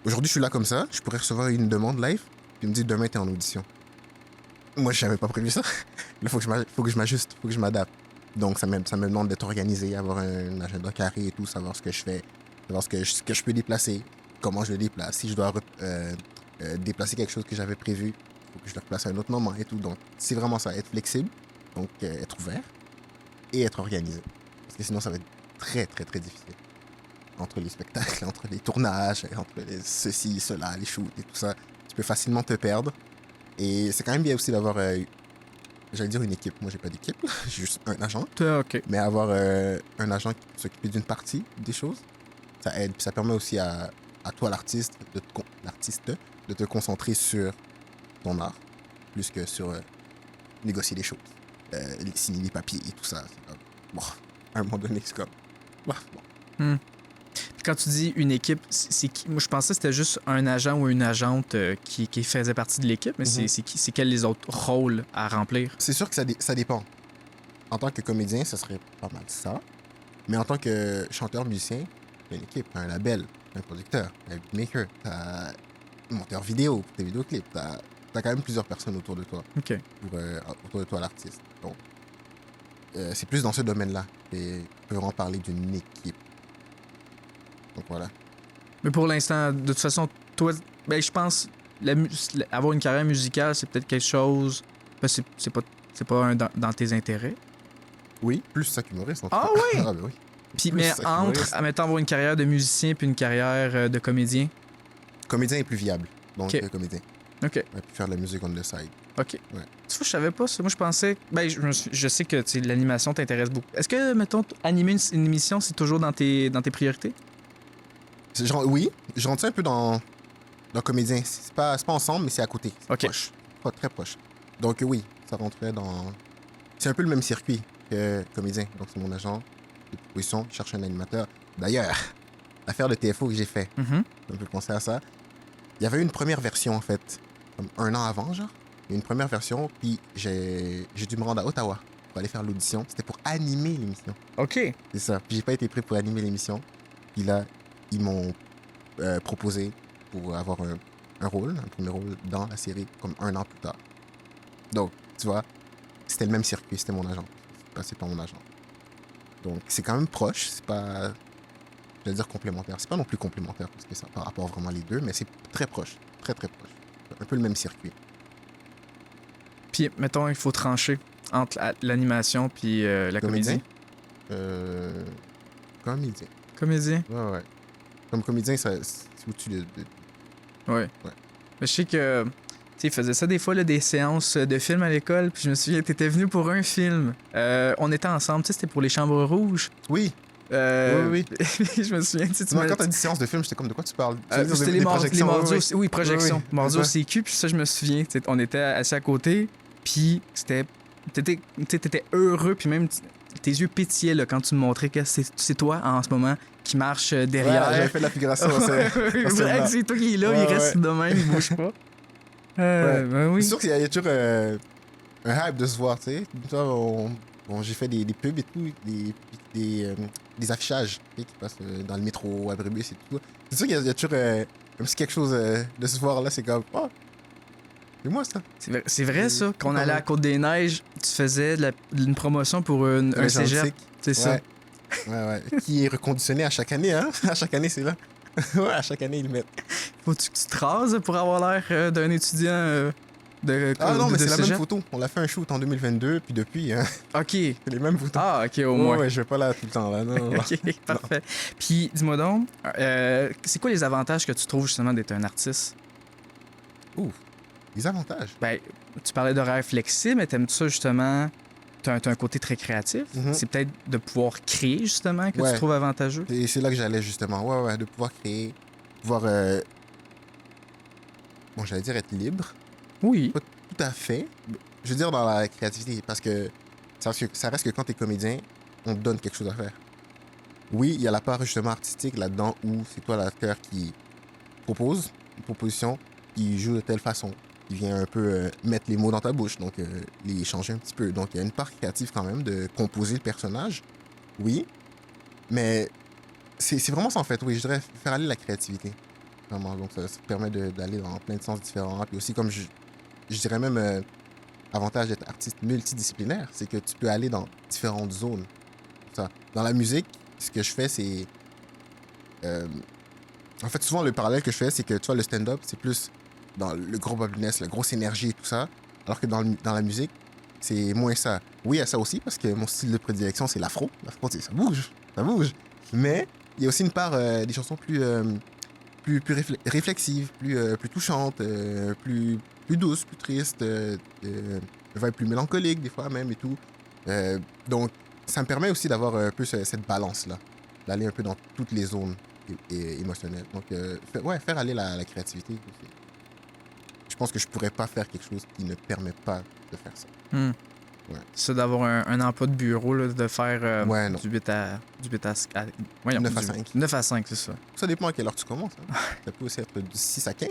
Aujourd'hui, je suis là comme ça, je pourrais recevoir une demande live, puis me dire demain, t'es en audition. Moi, je n'avais pas prévu ça. Là, faut que je m'ajuste, faut que je m'adapte. Donc, ça me demande d'être organisé, avoir un agenda carré et tout, savoir ce que je fais, savoir ce que je peux déplacer, comment je le déplace. Si je dois déplacer quelque chose que j'avais prévu, il faut que je le replace à un autre moment et tout. Donc, c'est vraiment ça, être flexible, donc être ouvert et être organisé. Parce que sinon, ça va être très, très, très difficile. Entre les spectacles, entre les tournages, entre ceci, cela, les shoots et tout ça, tu peux facilement te perdre. Et c'est quand même bien aussi d'avoir, j'allais dire une équipe. Moi, j'ai pas d'équipe, j'ai juste un agent. OK. Mais avoir un agent qui peut s'occuper d'une partie des choses, ça aide. Puis ça permet aussi à toi, l'artiste, de te concentrer sur ton art, plus que sur négocier des choses, signer des papiers et tout ça. Bon, à un moment donné, c'est comme... Bon. Quand tu dis une équipe, c'est qui? Moi, je pensais que c'était juste un agent ou une agente qui faisait partie de l'équipe, mais c'est quels les autres rôles à remplir? C'est sûr que ça dépend. En tant que comédien, ça serait pas mal ça. Mais en tant que chanteur, musicien, t'as une équipe, t'as un label, t'as un producteur, t'as un beatmaker, t'as un monteur vidéo pour tes vidéoclips, t'as quand même plusieurs personnes autour de toi. OK. Autour de toi, l'artiste. Donc, c'est plus dans ce domaine-là. Et on peut vraiment parler d'une équipe. Donc voilà. Mais pour l'instant, de toute façon, toi, ben, je pense avoir une carrière musicale, c'est peut-être quelque chose. Ben, c'est pas dans tes intérêts. Oui, plus ça qu'humoriste. Ah oui? Ah ben oui. Puis, mais entre, admettons, avoir une carrière de musicien puis une carrière de comédien. Comédien est plus viable. Donc, OK. comédien. OK. Ouais, puis faire de la musique on the side. OK. Ouais. Tu vois, je savais pas ça. Moi, je pensais... Ben, je sais que l'animation t'intéresse beaucoup. Est-ce que, mettons, animer une émission, c'est toujours dans tes priorités? Oui, je rentre ça un peu dans comédien. C'est pas ensemble, mais c'est à côté. C'est OK. proche. Pas très proche. Donc oui, ça rentrait dans... C'est un peu le même circuit que comédien. Donc c'est mon agent de proposition, je cherche un animateur. D'ailleurs, l'affaire de TFO que j'ai fait, Mhm. on peut penser à ça. Il y avait une première version, en fait, comme un an avant, genre. Il y a une première version, puis j'ai dû me rendre à Ottawa pour aller faire l'audition. C'était pour animer l'émission. OK. C'est ça. Puis j'ai pas été prêt pour animer l'émission. Puis là, ils m'ont proposé pour avoir un rôle, un premier rôle dans la série, comme un an plus tard. Donc, tu vois, c'était le même circuit, c'était mon agent. C'est pas mon agent. Donc, c'est quand même proche, c'est pas, je vais dire complémentaire. C'est pas non plus complémentaire, parce que ça par rapport vraiment les deux, mais c'est très proche, très très proche. Un peu le même circuit. Puis, mettons, il faut trancher entre l'animation puis la Comédien? comédie. Comédien. Comédien? Ouais. Comme comédien, c'est au-dessus de... Ouais. Mais je sais que... Tu sais, il faisait ça des fois, là, des séances de films à l'école. Puis je me souviens, t'étais venu pour un film. On était ensemble, tu sais, c'était pour les Chambres Rouges. Oui, Oui. Je me souviens, tu sais, tu non, m'as... quand t'as dit séance de film, j'étais comme de quoi tu parles? Tu veux dire C'était des les projections? mardis, Oui. oui, projection. Oui, Mardi c'est au ça. CQ, puis ça, je me souviens. Tu sais, on était assis à côté, puis c'était... T'étais heureux, puis même tes yeux pétillaient là, quand tu me montrais que c'est toi, en ce moment, qui marche derrière. Ouais, j'avais fait de la figuration. C'est toi qui est là, Ouais, il reste de même, il bouge pas. Ben oui. C'est sûr qu'il y a toujours un hype de se voir, tu sais. Bon, j'ai fait des pubs et tout, des affichages tu sais, qui passent dans le métro, à Brébus et tout. C'est sûr qu'il y a toujours un petit quelque chose de se voir là, c'est comme, oh, c'est moi ça. C'est vrai ça, quand on quand allait à même. Côte-des-Neiges, tu faisais une promotion pour un cégep. gentil. C'est ça. Ouais. Qui est reconditionné à chaque année, hein. À chaque année, c'est là. Ouais, à chaque année, ils le mettent. Faut-tu que tu te rases pour avoir l'air d'un étudiant Ah non, mais c'est la même cégep? photo. On l'a fait un shoot en 2022, puis depuis, hein, OK. c'est les mêmes photos. Ah, OK, au Ouais, moins. ouais, je vais pas là tout le temps, là. Non. OK, parfait. Puis, dis-moi donc, c'est quoi les avantages que tu trouves justement d'être un artiste? Ouf, les avantages. Ben, tu parlais d'horaire flexible, mais t'aimes ça justement? T'as un côté très créatif. Mhm. C'est peut-être de pouvoir créer justement que Ouais. tu trouves avantageux. Et c'est là que j'allais justement. Ouais, de pouvoir créer, pouvoir, bon, j'allais dire être libre. Oui. Pas tout à fait. Je veux dire dans la créativité, parce que ça reste que quand t'es comédien, on te donne quelque chose à faire. Oui, il y a la part justement artistique là-dedans où c'est toi l'acteur qui propose une proposition, qui joue de telle façon, qui vient un peu mettre les mots dans ta bouche, donc les changer un petit peu. Donc il y a une part créative quand même de composer le personnage. Oui, mais c'est vraiment ça en fait. Oui, je dirais faire aller la créativité. Vraiment, donc ça permet d'aller dans plein de sens différents. Puis aussi, comme je dirais même, avantage d'être artiste multidisciplinaire, c'est que tu peux aller dans différentes zones. Ça. Dans la musique, ce que je fais, c'est... en fait, souvent, le parallèle que je fais, c'est que, tu vois, le stand-up, c'est plus dans le gros bubbliness, la grosse énergie et tout ça, alors que dans la musique, c'est moins ça. Oui, il y a ça aussi, parce que mon style de prédilection, c'est l'afro. L'afro, ça bouge, ça bouge. Mais il y a aussi une part des chansons plus réflexives, plus touchantes, plus douces, plus tristes, vibe plus mélancolique des fois même et tout. Donc, ça me permet aussi d'avoir un peu cette balance-là, d'aller un peu dans toutes les zones émotionnelles. Donc, faire aller la créativité. Je pense que je pourrais pas faire quelque chose qui ne permet pas de faire ça. Ouais. Ça, d'avoir un emploi de bureau, là, de faire Ouais, non. du 8 à 9 à 5. 9 à 5, c'est ça. Ça dépend à quelle heure tu commences. Hein. Ça peut aussi être de 6 à 15.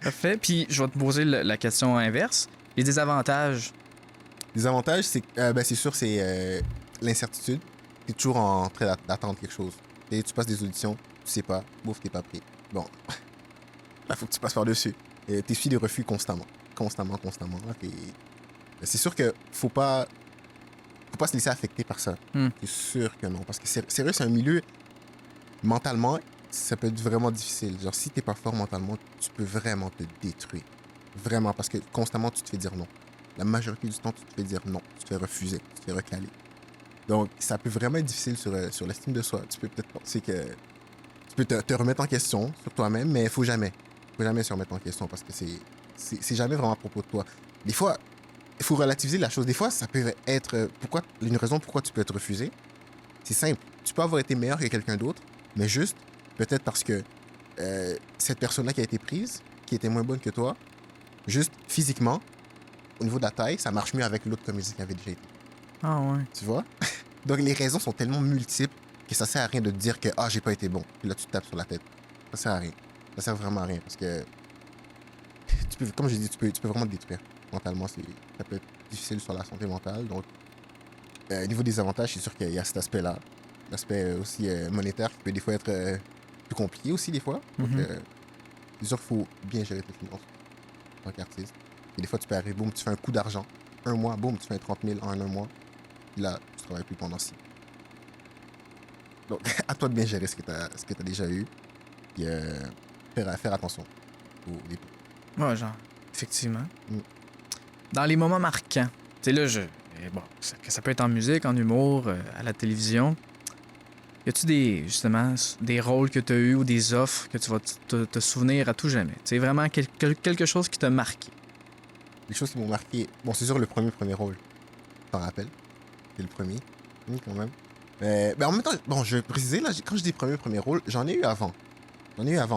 Parfait. Puis, je vais te poser la question inverse. Les désavantages. Les avantages, c'est sûr, c'est l'incertitude. Tu es toujours en train d'attendre quelque chose. Et tu passes des auditions, tu sais pas, bouf, t'es pas pris. Bon, là, faut que tu passes par-dessus. Tu essuies des refus constamment. Là, c'est sûr que faut pas se laisser affecter par ça. C'est sûr que non. Parce que sérieux, c'est un milieu, mentalement, ça peut être vraiment difficile. Genre, si t'es pas fort mentalement, tu peux vraiment te détruire. Vraiment, parce que constamment, tu te fais dire non. La majorité du temps, tu te fais dire non. Tu te fais refuser, tu te fais recaler. Donc, ça peut vraiment être difficile sur l'estime de soi. Tu peux peut-être penser que tu peux te remettre en question sur toi-même, mais il faut jamais se remettre en question parce que C'est jamais vraiment à propos de toi. Des fois, il faut relativiser la chose. Des fois, ça peut être une raison pourquoi tu peux être refusé. C'est simple. Tu peux avoir été meilleur que quelqu'un d'autre, mais juste peut-être parce que cette personne-là qui a été prise, qui était moins bonne que toi, juste physiquement, au niveau de la taille, ça marche mieux avec l'autre comédien qui avait déjà été. Ah ouais. Tu vois? Donc les raisons sont tellement multiples que ça sert à rien de te dire que j'ai pas été bon. Puis là, tu te tapes sur la tête. Ça sert à rien. Ça sert vraiment à rien parce que, comme j'ai dit, tu peux vraiment te détruire mentalement. Ça peut être difficile sur la santé mentale. Donc, au niveau des avantages, c'est sûr qu'il y a cet aspect-là. L'aspect aussi monétaire qui peut des fois être plus compliqué aussi des fois. Donc, c'est sûr qu'il faut bien gérer tes finances en tant qu'artiste. Et des fois, tu peux arriver, boum, tu fais un coup d'argent. Un mois, boum, tu fais 30 000 en un mois. Puis là, tu travailles plus pendant 6. Donc, à toi de bien gérer ce que tu as déjà eu. Puis faire attention aux dépôts. Ouais, genre, effectivement. Dans les moments marquants, tu sais, là, bon, ça peut être en musique, en humour, à la télévision. Y a-tu justement, des rôles que tu as eus ou des offres que tu vas te souvenir à tout jamais? C'est vraiment quelque chose qui t'a marqué. Les choses qui m'ont marqué. Bon, c'est sûr, le premier rôle. Tu t'en rappelles? C'est le premier. Oui, quand même. Mais en même temps, bon, je vais préciser, là, quand je dis premier rôle, j'en ai eu avant.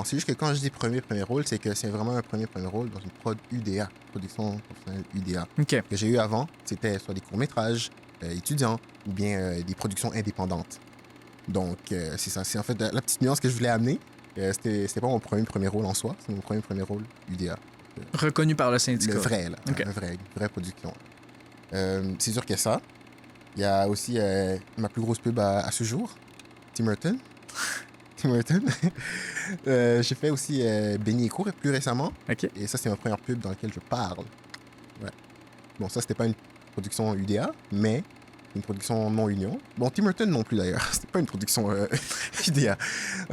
C'est juste que quand je dis premier rôle, c'est que c'est vraiment un premier rôle dans une prod UDA, production professionnelle UDA. OK. Que j'ai eu avant, c'était soit des courts-métrages étudiants ou bien des productions indépendantes. Donc, c'est ça. C'est en fait la petite nuance que je voulais amener. C'était pas mon premier rôle en soi, c'est mon premier rôle UDA. Reconnu par le syndicat. Le vrai, là. Okay. Une vraie production. C'est sûr qu'il y a ça. Il y a aussi ma plus grosse pub à ce jour, Tim Hortons. J'ai fait aussi Benny et Court plus récemment. OK. Et ça, c'est ma première pub dans laquelle je parle. Ouais. Bon, ça, c'était pas une production UDA, mais une production non-union. Bon, Tim Hortons non plus d'ailleurs. C'était pas une production UDA.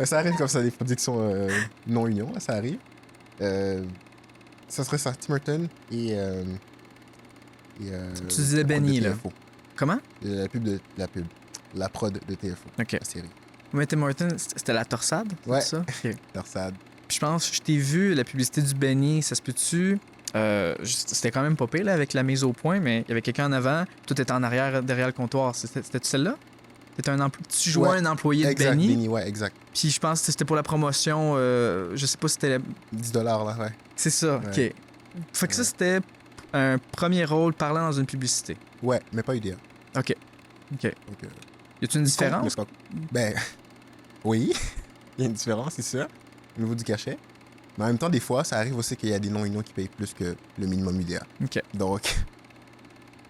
Ça arrive comme ça, des productions non-union. Ça arrive. Ça serait ça, Tim Hortons et tu disais Benny, là. Comment? La prod de TFO. OK. La série. Mais Tim Hortons, c'était la torsade? Ouais. Ça? Okay. Torsade. Puis je pense, je t'ai vu, la publicité du Benny, ça se peut-tu? C'était quand même pas pire, là, avec la mise au point, mais il y avait quelqu'un en avant, tout était en arrière, derrière le comptoir. C'était celle-là? Tu jouais un employé de Benny? Benny, ouais, exact. Puis je pense que c'était pour la promotion, je sais pas si c'était... $10, là, ouais. C'est ça, ouais. OK. Fait que ça, c'était un premier rôle parlant dans une publicité. Ouais, mais pas UDA. OK. Donc, y a-t-il une différence? Ben, oui, il y a une différence, c'est sûr, au niveau du cachet. Mais en même temps, des fois, ça arrive aussi qu'il y a des non-unions qui payent plus que le minimum UDA. OK. Donc,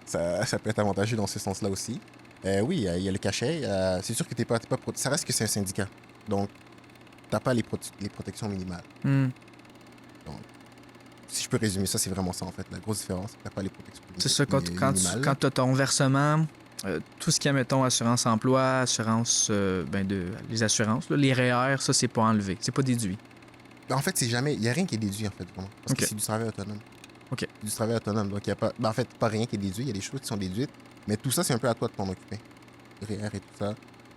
ça peut être avantageux dans ce sens-là aussi. Oui, il y a le cachet. C'est sûr que t'es pas ça reste que c'est un syndicat. Donc, t'as pas les protections minimales. Donc, si je peux résumer ça, c'est vraiment ça, en fait. La grosse différence, t'as pas les protections minimales. C'est ça, quand tu as ton versement, tout ce qui est, mettons, assurance emploi, assurance, les assurances, là, les REER, ça, c'est pas enlevé. C'est pas déduit. En fait, c'est jamais... Il n'y a rien qui est déduit, en fait, vraiment. Parce que c'est du travail autonome. OK. C'est du travail autonome. Donc, il n'y a pas... en fait, pas rien qui est déduit. Il y a des choses qui sont déduites. Mais tout ça, c'est un peu à toi de t'en occuper. REER et tout ça.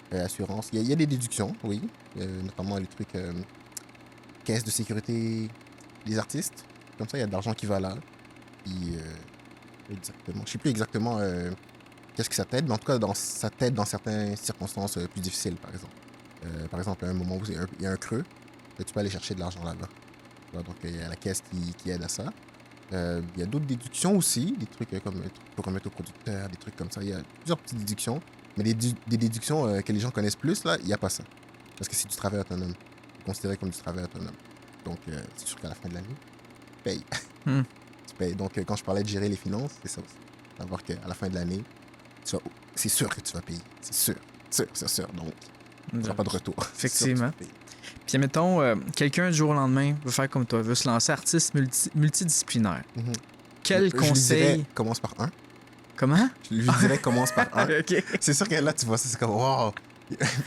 Assurance. Il y a des déductions, oui. Notamment les trucs... caisse de sécurité des artistes. Comme ça, il y a de l'argent qui va là. Puis... exactement. Je sais plus exactement qu'est-ce que ça t'aide. Mais en tout cas, ça t'aide dans certaines circonstances plus difficiles, par exemple. Par exemple, à un moment où il y a un creux, tu peux aller chercher de l'argent là-bas. Donc, il y a la caisse qui aide à ça. Il y a d'autres déductions aussi, des trucs comme pour remettre au producteur, des trucs comme ça. Il y a plusieurs petites déductions, mais des déductions que les gens connaissent plus, là, il n'y a pas ça. Parce que c'est du travail autonome. C'est considéré comme du travail autonome. Donc, c'est sûr qu'à la fin de l'année, tu payes. Tu payes. Donc, quand je parlais de gérer les finances, c'est ça aussi. Savoir qu'à la fin de l'année, c'est sûr que tu vas payer. C'est sûr. Donc, tu n'auras pas de retour. Effectivement. Puis, mettons, quelqu'un du jour au lendemain veut faire comme toi, veut se lancer artiste multidisciplinaire. Quel conseil... Je lui dirais, commence par un. Comment? Je lui dirais, commence par un. OK. C'est sûr que là, tu vois ça, c'est comme, wow!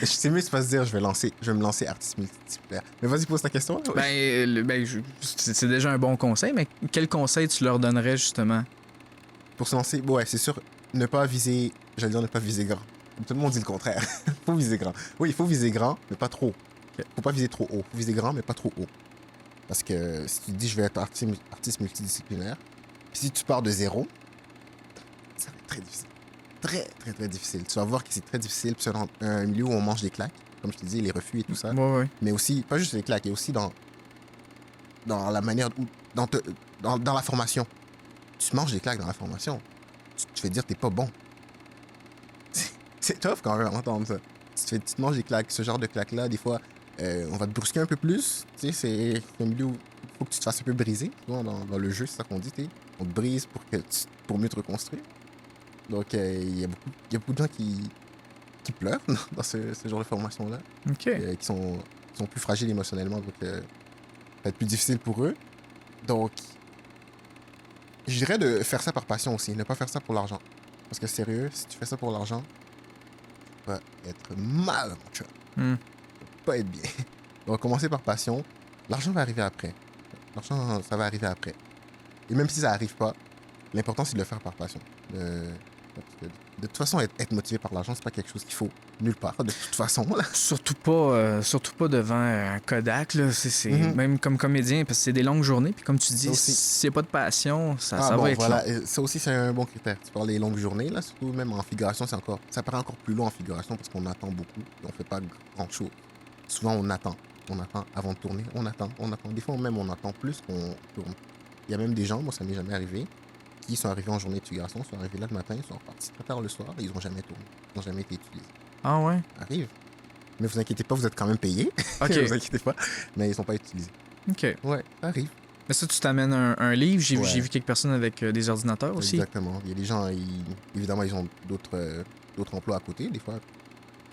C'est mieux de pas se dire, je vais me lancer artiste multidisciplinaire. Mais vas-y, pose ta question. C'est déjà un bon conseil, mais quel conseil tu leur donnerais, justement? Pour se lancer, ouais, c'est sûr, ne pas viser grand. Tout le monde dit le contraire. Faut viser grand. Oui, il faut viser grand, mais pas trop. Faut pas viser trop haut. Faut viser grand, mais pas trop haut. Parce que si tu te dis, je vais être artiste multidisciplinaire, si tu pars de zéro, ça va être très difficile. Très, très, très difficile. Tu vas voir que c'est très difficile. Puis c'est dans un milieu où on mange des claques, comme je te dis, les refus et tout ça. Ouais, ouais. Mais aussi, pas juste les claques, et aussi dans la manière où, dans la formation. Tu manges des claques dans la formation. Tu te fais dire que t'es pas bon. C'est tough quand même à entendre ça. Tu te manges des claques, ce genre de claques-là, des fois, on va te brusquer un peu plus. Tu sais, c'est un milieu où il faut que tu te fasses un peu briser. Souvent, dans le jeu, c'est ça qu'on dit. On te brise pour mieux te reconstruire. Donc, il y a beaucoup de gens qui pleurent dans ce genre de formation-là. OK. Qui sont plus fragiles émotionnellement. Donc, ça va être plus difficile pour eux. Donc, je dirais de faire ça par passion aussi. Ne pas faire ça pour l'argent. Parce que sérieux, si tu fais ça pour l'argent, tu vas être mal, mon chum. Hmm. Pas être bien. On va commencer par passion. L'argent va arriver après. L'argent, ça va arriver après. Et même si ça n'arrive pas, l'important, c'est de le faire par passion. Parce que de toute façon, être motivé par l'argent, c'est pas quelque chose qu'il faut nulle part, de toute façon. Là. Surtout pas devant un Kodak, là. Mhm. Même comme comédien, parce que c'est des longues journées. Puis comme tu dis, Ça aussi. s'il n'y a pas de passion, ça bon, va être voilà. long. Et ça aussi, c'est un bon critère. Tu parles des longues journées, là, surtout même en figuration, ça paraît encore plus long en figuration parce qu'on attend beaucoup et on fait pas grand-chose. Souvent, on attend avant de tourner, on attend. Des fois, même, on attend plus qu'on tourne. Il y a même des gens, moi, ça m'est jamais arrivé, qui sont arrivés en journée de figuration, sont arrivés là le matin, ils sont repartis très tard le soir et ils n'ont jamais tourné. Ils n'ont jamais été utilisés. Ah ouais? Ça arrive. Mais vous inquiétez pas, vous êtes quand même payés. OK. Vous inquiétez pas. Mais ils sont pas utilisés. OK. Ouais, ça arrive. Mais ça, tu t'amènes un livre. J'ai Ouais. vu quelques personnes avec des ordinateurs aussi. Exactement. Il y a des gens, évidemment, ils ont d'autres emplois à côté. Des fois,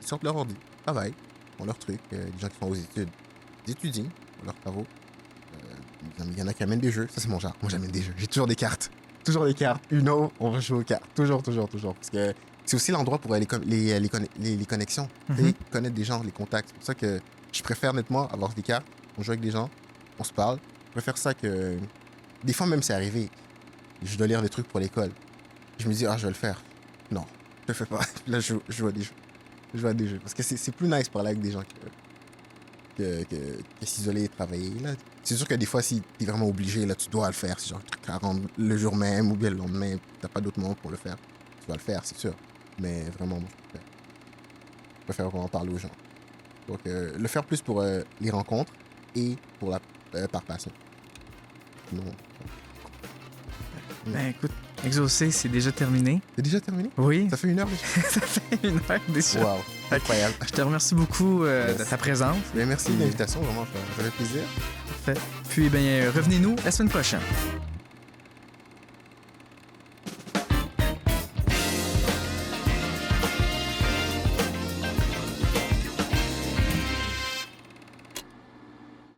ils sortent leur ordi, travaillent, font leur truc. Les gens qui sont aux études, ils étudient, font leurs travaux. Il y en a qui amènent des jeux. Ça, c'est mon genre. Moi, j'amène des jeux. J'ai toujours des cartes. Toujours des cartes. Uno, on va jouer aux cartes. Toujours. Parce que c'est aussi l'endroit pour les connexions. Tu sais, connaître des gens, les contacts. C'est pour ça que je préfère nettement avoir des cartes. On joue avec des gens, on se parle. Je préfère ça que... Des fois, même, c'est arrivé. Je dois lire des trucs pour l'école. Je me dis, je vais le faire. Non, je le fais pas. Là, je joue à des jeux. Je joue à des jeux. Parce que c'est plus nice parler avec des gens que s'isoler et travailler. Là. C'est sûr que des fois, si t'es vraiment obligé, là, tu dois le faire. C'est genre un truc à rendre le jour même ou bien le lendemain, t'as pas d'autre moment pour le faire. Tu vas le faire, c'est sûr. Mais vraiment, moi, je préfère vraiment parler aux gens. Donc, le faire plus pour les rencontres et pour par passion. Sinon, Ben écoute, Exaucé, c'est déjà terminé. c'est déjà terminé? Oui. Ça fait 1 heure déjà? Ça fait 1 heure déjà. Wow, incroyable. Je te remercie beaucoup de ta présence. Bien, merci de l'invitation, vraiment, ça fait plaisir. Parfait. Puis, ben, revenez-nous la semaine prochaine.